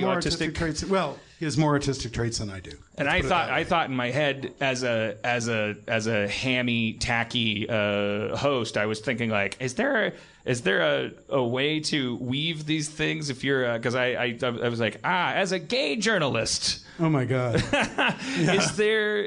autistic traits. Well, he has more autistic traits than I do. And I thought in my head as a hammy, tacky host, I was thinking like, is there a way to weave these things? If you're because I was like, as a gay journalist. Oh my God. Yeah. Is there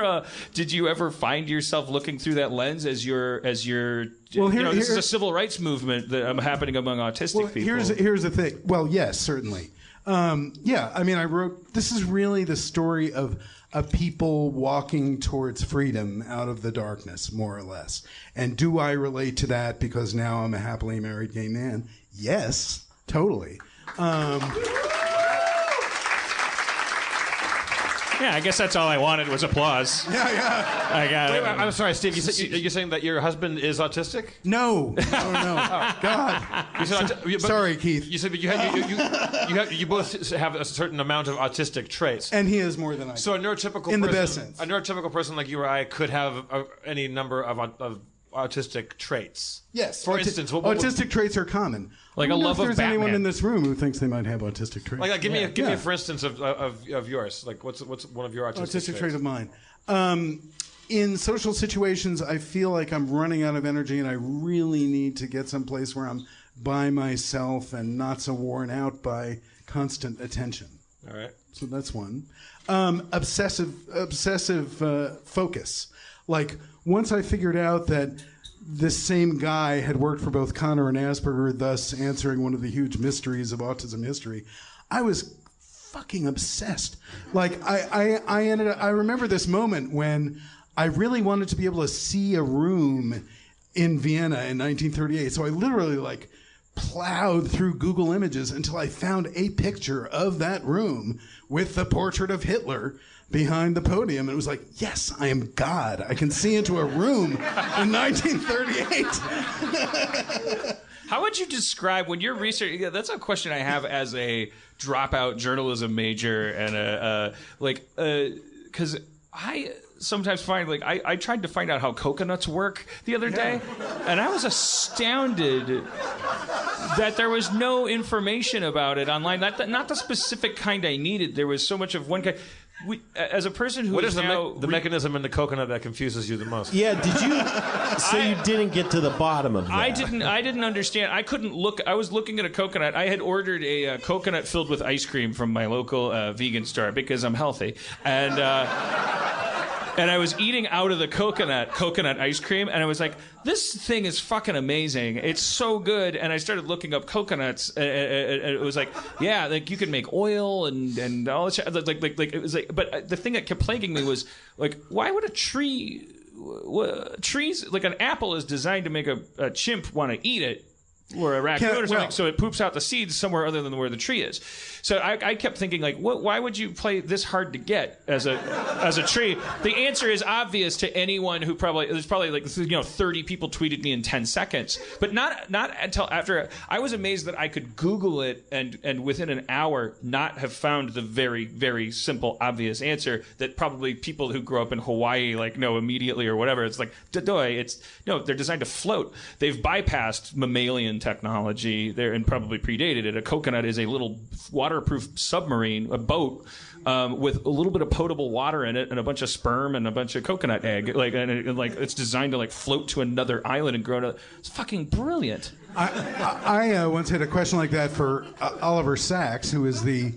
a? Did you ever find yourself looking through that lens as your? Well, this is a civil rights movement that happening among autistic people. Here's the thing. Well, yes, certainly. I wrote, this is really the story of a people walking towards freedom out of the darkness, more or less. And do I relate to that because now I'm a happily married gay man? Yes, totally. Yeah, I guess that's all I wanted was applause. Yeah. I got it. Wait, I'm sorry, Steve. You're saying that your husband is autistic? No. Oh, God. Sorry, Keith. You said you both have a certain amount of autistic traits. And he has more than I do. So a neurotypical in person, the best sense. A neurotypical person like you or I could have any number of autistic traits. Yes. For instance, autistic traits are common. Like a love of Batman. If there's anyone in this room who thinks they might have autistic traits. Give me a for instance of yours. Like what's one of your autistic traits? Trait of mine. In social situations, I feel like I'm running out of energy and I really need to get someplace where I'm by myself and not so worn out by constant attention. All right. So that's one. Obsessive focus. Like once I figured out that this same guy had worked for both Connor and Asperger, thus answering one of the huge mysteries of autism history, I was fucking obsessed. Like I remember this moment when I really wanted to be able to see a room in Vienna in 1938. So I literally plowed through Google Images until I found a picture of that room with the portrait of Hitler behind the podium. And it was like, yes, I am God. I can see into a room in 1938. How would you describe when you're researching? Yeah, that's a question I have as a dropout journalism major, and because I sometimes find I tried to find out how coconuts work the other day, and I was astounded that there was no information about it online. Not the specific kind I needed. There was so much of one kind. As a person who what is is now the mechanism in the coconut that confuses you the most? Yeah, did you? So you didn't get to the bottom of that. I didn't understand. I couldn't look. I was looking at a coconut. I had ordered a coconut filled with ice cream from my local vegan store because I'm healthy, and I was eating out of the coconut ice cream, and I was like, this thing is fucking amazing. It's so good. And I started looking up coconuts, and it was like, yeah, like you can make oil and all this shit. Like it was like, but the thing that kept plaguing me was like, why would trees, like an apple is designed to make a chimp want to eat it, or a raccoon or something, so it poops out the seeds somewhere other than where the tree is. So I kept thinking, like, why would you play this hard to get as a tree? The answer is obvious to anyone who there's probably like 30 people tweeted me in 10 seconds, but not until after. I was amazed that I could Google it and within an hour not have found the very, very simple, obvious answer that probably people who grow up in Hawaii know immediately or whatever. It's like, they're designed to float. They've bypassed mammalian technology there and probably predated it. A coconut is a little waterproof submarine, a boat, with a little bit of potable water in it and a bunch of sperm and a bunch of coconut egg. It's designed to float to another island and grow to. It's fucking brilliant. I once had a question like that for Oliver Sacks, who is the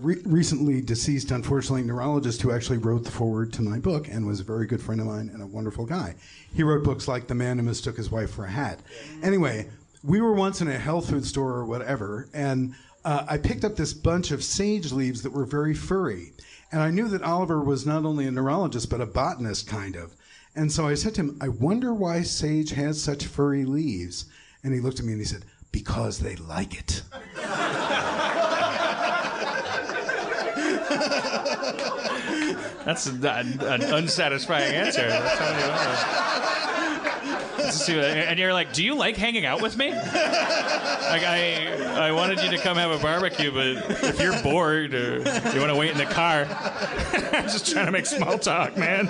recently deceased, unfortunately, neurologist who actually wrote the foreword to my book and was a very good friend of mine and a wonderful guy. He wrote books like The Man Who Mistook His Wife for a Hat. Anyway, we were once in a health food store or whatever, and I picked up this bunch of sage leaves that were very furry. And I knew that Oliver was not only a neurologist, but a botanist, kind of. And so I said to him, I wonder why sage has such furry leaves. And he looked at me and he said, because they like it. That's an unsatisfying answer. That's how and you're like, do you like hanging out with me? I wanted you to come have a barbecue, but if you're bored or you want to wait in the car, I'm just trying to make small talk, man.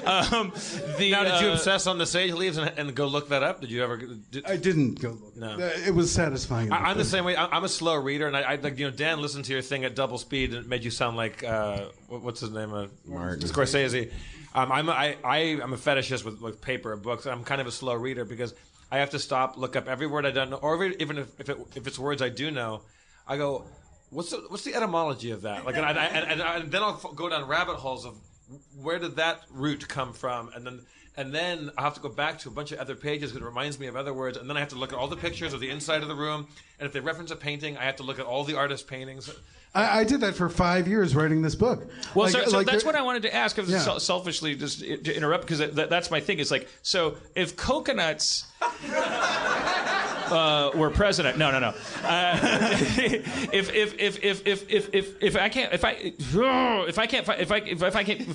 Now, did you obsess on the sage leaves and go look that up? Did you ever? I didn't go look. No, it was satisfying. I'm the same way. I'm a slow reader, and I Dan listened to your thing at double speed, and it made you sound like what's his name? Martin Scorsese. I'm a fetishist with paper and books. I'm kind of a slow reader because I have to stop, look up every word I don't know, or even if it's words I do know, I go, what's the etymology of that? And then I'll go down rabbit holes of where did that root come from, and then I have to go back to a bunch of other pages because it reminds me of other words, and then I have to look at all the pictures of the inside of the room, and if they reference a painting, I have to look at all the artist paintings. I did that for 5 years writing this book. Well, so that's what I wanted to ask. Selfishly, just to interrupt, because that's my thing. It's like, so if coconuts were president, no. If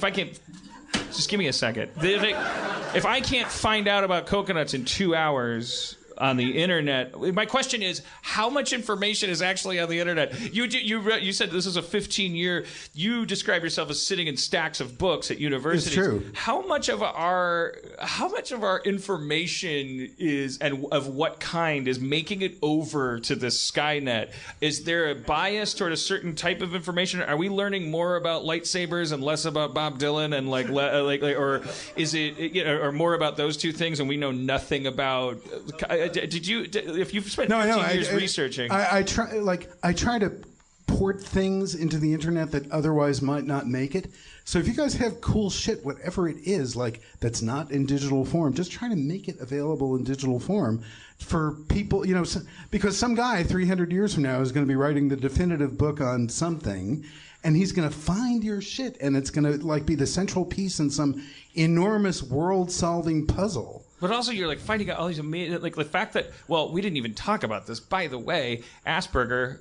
I can't, just give me a second. If I can't find out about coconuts in 2 hours on the internet, my question is, how much information is actually on the internet? You said this is a 15-year. You describe yourself as sitting in stacks of books at universities. It's true. How much of our information is, and of what kind, is making it over to the Skynet? Is there a bias toward a certain type of information? Are we learning more about lightsabers and less about Bob Dylan, and or is it or more about those two things, and we know nothing about? If you've spent 15 years researching, I try to port things into the internet that otherwise might not make it. So if you guys have cool shit, whatever it is, that's not in digital form, just try to make it available in digital form for people, because some guy 300 years from now is going to be writing the definitive book on something, and he's going to find your shit, and it's going to be the central piece in some enormous world-solving puzzle. But also, you're finding out all these amazing, the fact that, we didn't even talk about this. By the way, Asperger,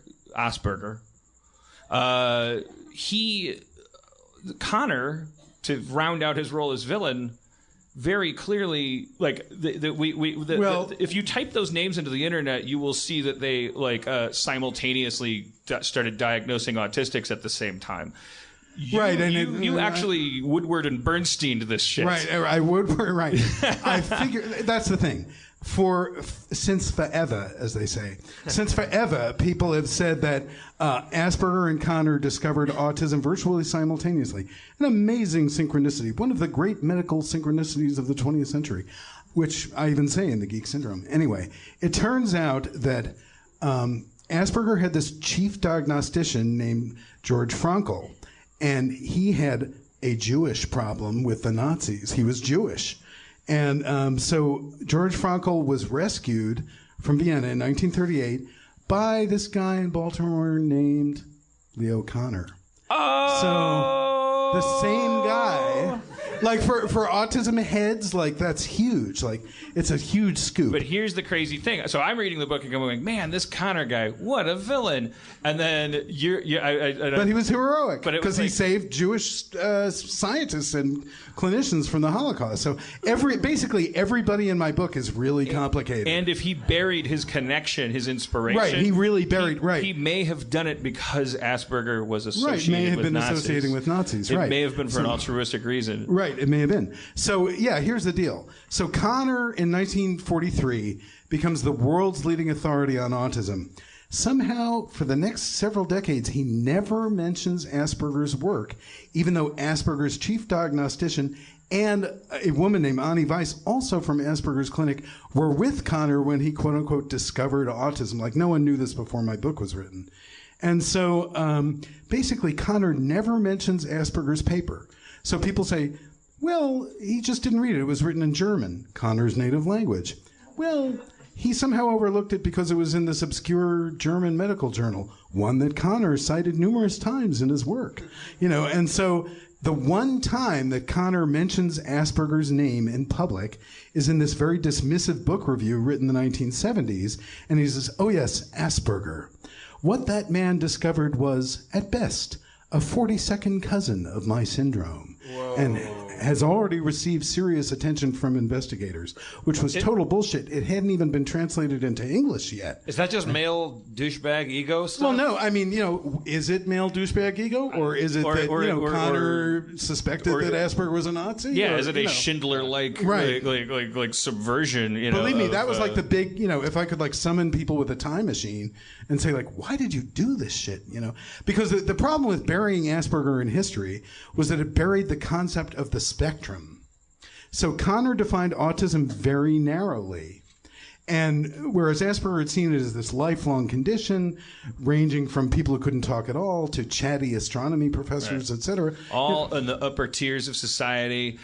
Connor, to round out his role as villain, very clearly, like, if you type those names into the internet, you will see that they simultaneously started diagnosing autistics at the same time. You actually Woodward and Bernstein to this shit. Right, I Woodward, right. I figure that's the thing. Since forever, as they say, since forever, people have said that Asperger and Connor discovered autism virtually simultaneously. An amazing synchronicity, one of the great medical synchronicities of the 20th century, which I even say in the Geek Syndrome. Anyway, it turns out that Asperger had this chief diagnostician named George Frankl, and he had a Jewish problem with the Nazis. He was Jewish. And so George Frankl was rescued from Vienna in 1938 by this guy in Baltimore named Leo Connor. Oh! So the same guy. Like for autism heads, like that's huge. Like it's a huge scoop. But here's the crazy thing. So I'm reading the book and going, man, this Connor guy, what a villain. And then but he was heroic because he saved Jewish scientists and clinicians from the Holocaust. So basically everybody in my book is really complicated. And if he buried his connection, his inspiration, right? He really buried. He may have done it because Asperger was associated may have with been Nazis. associating with Nazis. It may have been for an altruistic reason. Right. It may have been. So, yeah, here's the deal. So Connor, in 1943, becomes the world's leading authority on autism. Somehow, for the next several decades, he never mentions Asperger's work, even though Asperger's chief diagnostician and a woman named Annie Weiss, also from Asperger's clinic, were with Connor when he, quote-unquote, discovered autism. Like, no one knew this before my book was written. And so, basically, Connor never mentions Asperger's paper. So people say, well, he just didn't read it. It was written in German, Connor's native language. Well, he somehow overlooked it because it was in this obscure German medical journal, one that Connor cited numerous times in his work. And so the one time that Connor mentions Asperger's name in public is in this very dismissive book review written in the 1970s. And he says, oh, yes, Asperger. What that man discovered was, at best, a 42nd cousin of my syndrome. Whoa. And has already received serious attention from investigators, which was total bullshit. It hadn't even been translated into English yet. Is that just male douchebag ego stuff? Well, no. I mean, is it male douchebag ego, or is it that Connor suspected that Asperger was a Nazi? Yeah, or, is it a Schindler-like like subversion? Believe me, that was like the big. If I could like summon people with a time machine and say like, why did you do this shit? Because the problem with burying Asperger in history was that it buried the concept of the spectrum. So Connor defined autism very narrowly. And whereas Asperger had seen it as this lifelong condition, ranging from people who couldn't talk at all to chatty astronomy professors, right, etc. All in the upper tiers of society,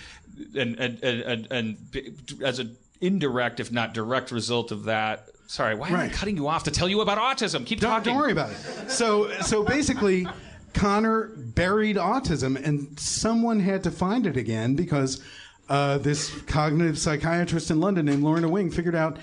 and as an indirect, if not direct result of that. Sorry, why am I cutting you off to tell you about autism? Keep talking. Don't worry about it. So basically, Connor buried autism, and someone had to find it again because this cognitive psychiatrist in London named Lorna Wing figured out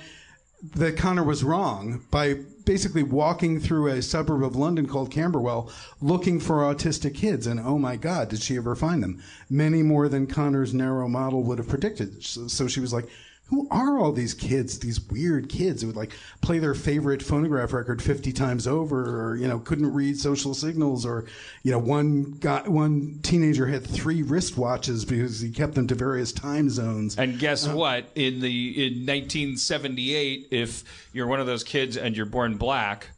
that Connor was wrong by basically walking through a suburb of London called Camberwell looking for autistic kids. And oh my God, did she ever find them? Many more than Connor's narrow model would have predicted. So she was like, who are all these kids, these weird kids who would like play their favorite phonograph record 50 times over, or, couldn't read social signals, or, one teenager had 3 wristwatches because he kept them to various time zones. And guess what? In 1978, if you're one of those kids and you're born black,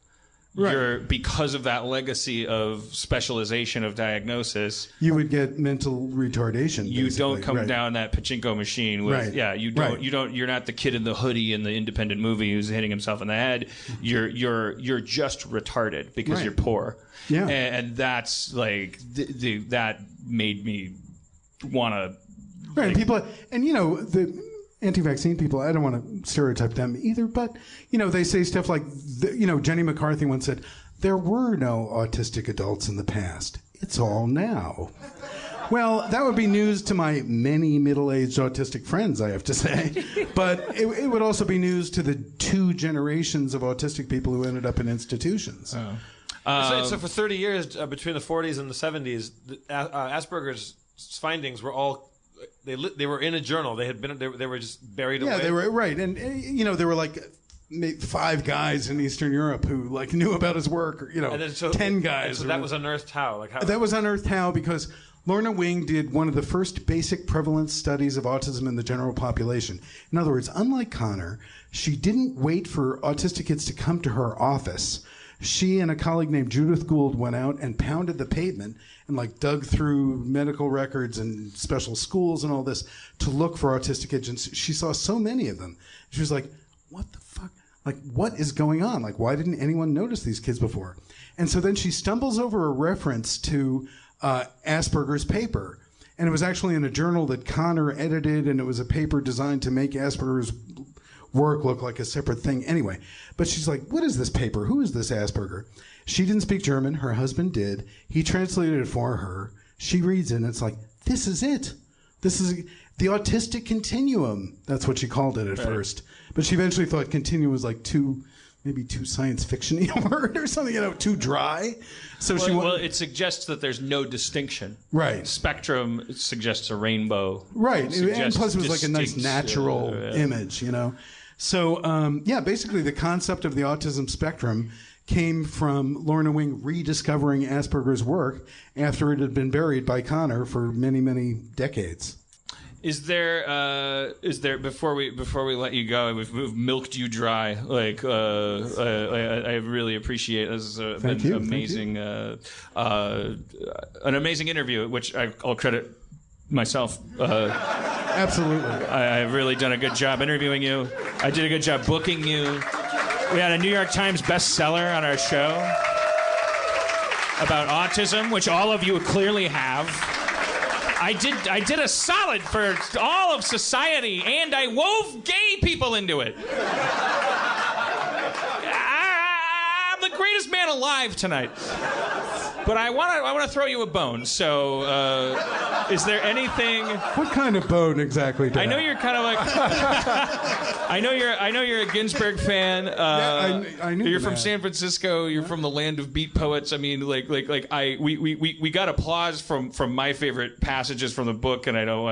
you're, because of that legacy of specialization of diagnosis, you would get mental retardation. You don't come down that pachinko machine with you're not the kid in the hoodie in the independent movie who's hitting himself in the head. You're just retarded because you're poor. Yeah. And that's like that made me want to people, and the anti-vaccine people, I don't want to stereotype them either, but, they say stuff like, Jenny McCarthy once said, there were no autistic adults in the past. It's all now. Well, that would be news to my many middle-aged autistic friends, I have to say. But it would also be news to the 2 generations of autistic people who ended up in institutions. So for 30 years, between the 40s and the 70s, Asperger's findings were all they were in a journal. They were just buried away. Yeah, they were right, and there were like 5 guys in Eastern Europe who like knew about his work, or, and then 10 guys. So that was unearthed how? That was unearthed how because Lorna Wing did one of the first basic prevalence studies of autism in the general population. In other words, unlike Connor, she didn't wait for autistic kids to come to her office. She and a colleague named Judith Gould went out and pounded the pavement and like dug through medical records and special schools and all this to look for autistic kids. And she saw so many of them. She was like, what the fuck? Like, what is going on? Like, why didn't anyone notice these kids before? And so then she stumbles over a reference to Asperger's paper. And it was actually in a journal that Connor edited, and it was a paper designed to make Asperger's work look like a separate thing anyway. But she's like, what is this paper? Who is this Asperger? She didn't speak German. Her husband did. He translated it for her. She reads it, and it's like, this is it. This is the autistic continuum. That's what she called it at first. But she eventually thought continuum was like maybe too science fiction-y a word or something, too dry. So well, it suggests that there's no distinction. Right. Spectrum suggests a rainbow. Right. And plus it was like a nice natural image, So, basically the concept of the autism spectrum came from Lorna Wing rediscovering Asperger's work after it had been buried by Connor for many, many decades. Is there before we let you go, we've milked you dry. Like I really appreciate this. Has been amazing, an amazing interview, which I'll credit myself. Absolutely, I've really done a good job interviewing you. I did a good job booking you. We had a New York Times bestseller on our show about autism, which all of you clearly have. I did a solid for all of society, and I wove gay people into it. I'm the greatest man alive tonight. But I want to throw you a bone. So, is there anything? What kind of bone exactly? I know you're kind of like. I know you're a Ginsberg fan. I knew you're that. from San Francisco. You're from the land of beat poets. I mean, we got applause from my favorite passages from the book, and I don't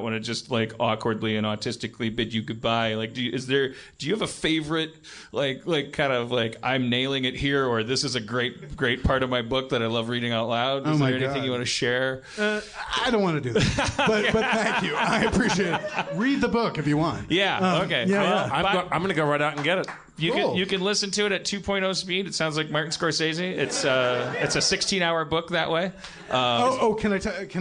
want to just like awkwardly and autistically bid you goodbye. Like, do you have a favorite like kind of like I'm nailing it here, or this is a great part of my book that I love reading out loud? Is there anything you want to share? I don't want to do that, but thank you. I appreciate it. Read the book if you want. Yeah. Okay. Yeah. I'm going to go right out and get it. You can listen to it at 2.0 speed. It sounds like Martin Scorsese. It's a 16-hour book that way. Can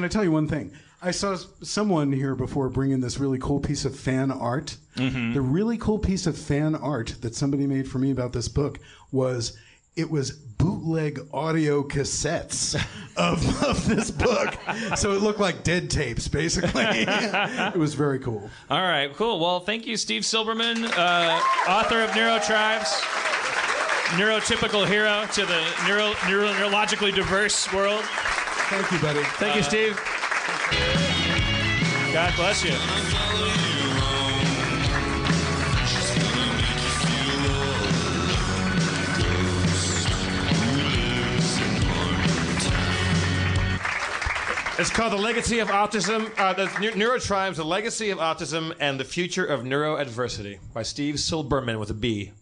I tell you one thing? I saw someone here before bring in this really cool piece of fan art. Mm-hmm. The really cool piece of fan art that somebody made for me about this book was bootleg audio cassettes of this book. So it looked like dead tapes, basically. It was very cool. All right, cool. Well, thank you, Steve Silberman, author of NeuroTribes, neurotypical hero to the neurologically diverse world. Thank you, buddy. Thank you, Steve. God bless you. It's called The Legacy of Autism, the NeuroTribes, The Legacy of Autism and the Future of Neuroadversity by Steve Silberman with a B.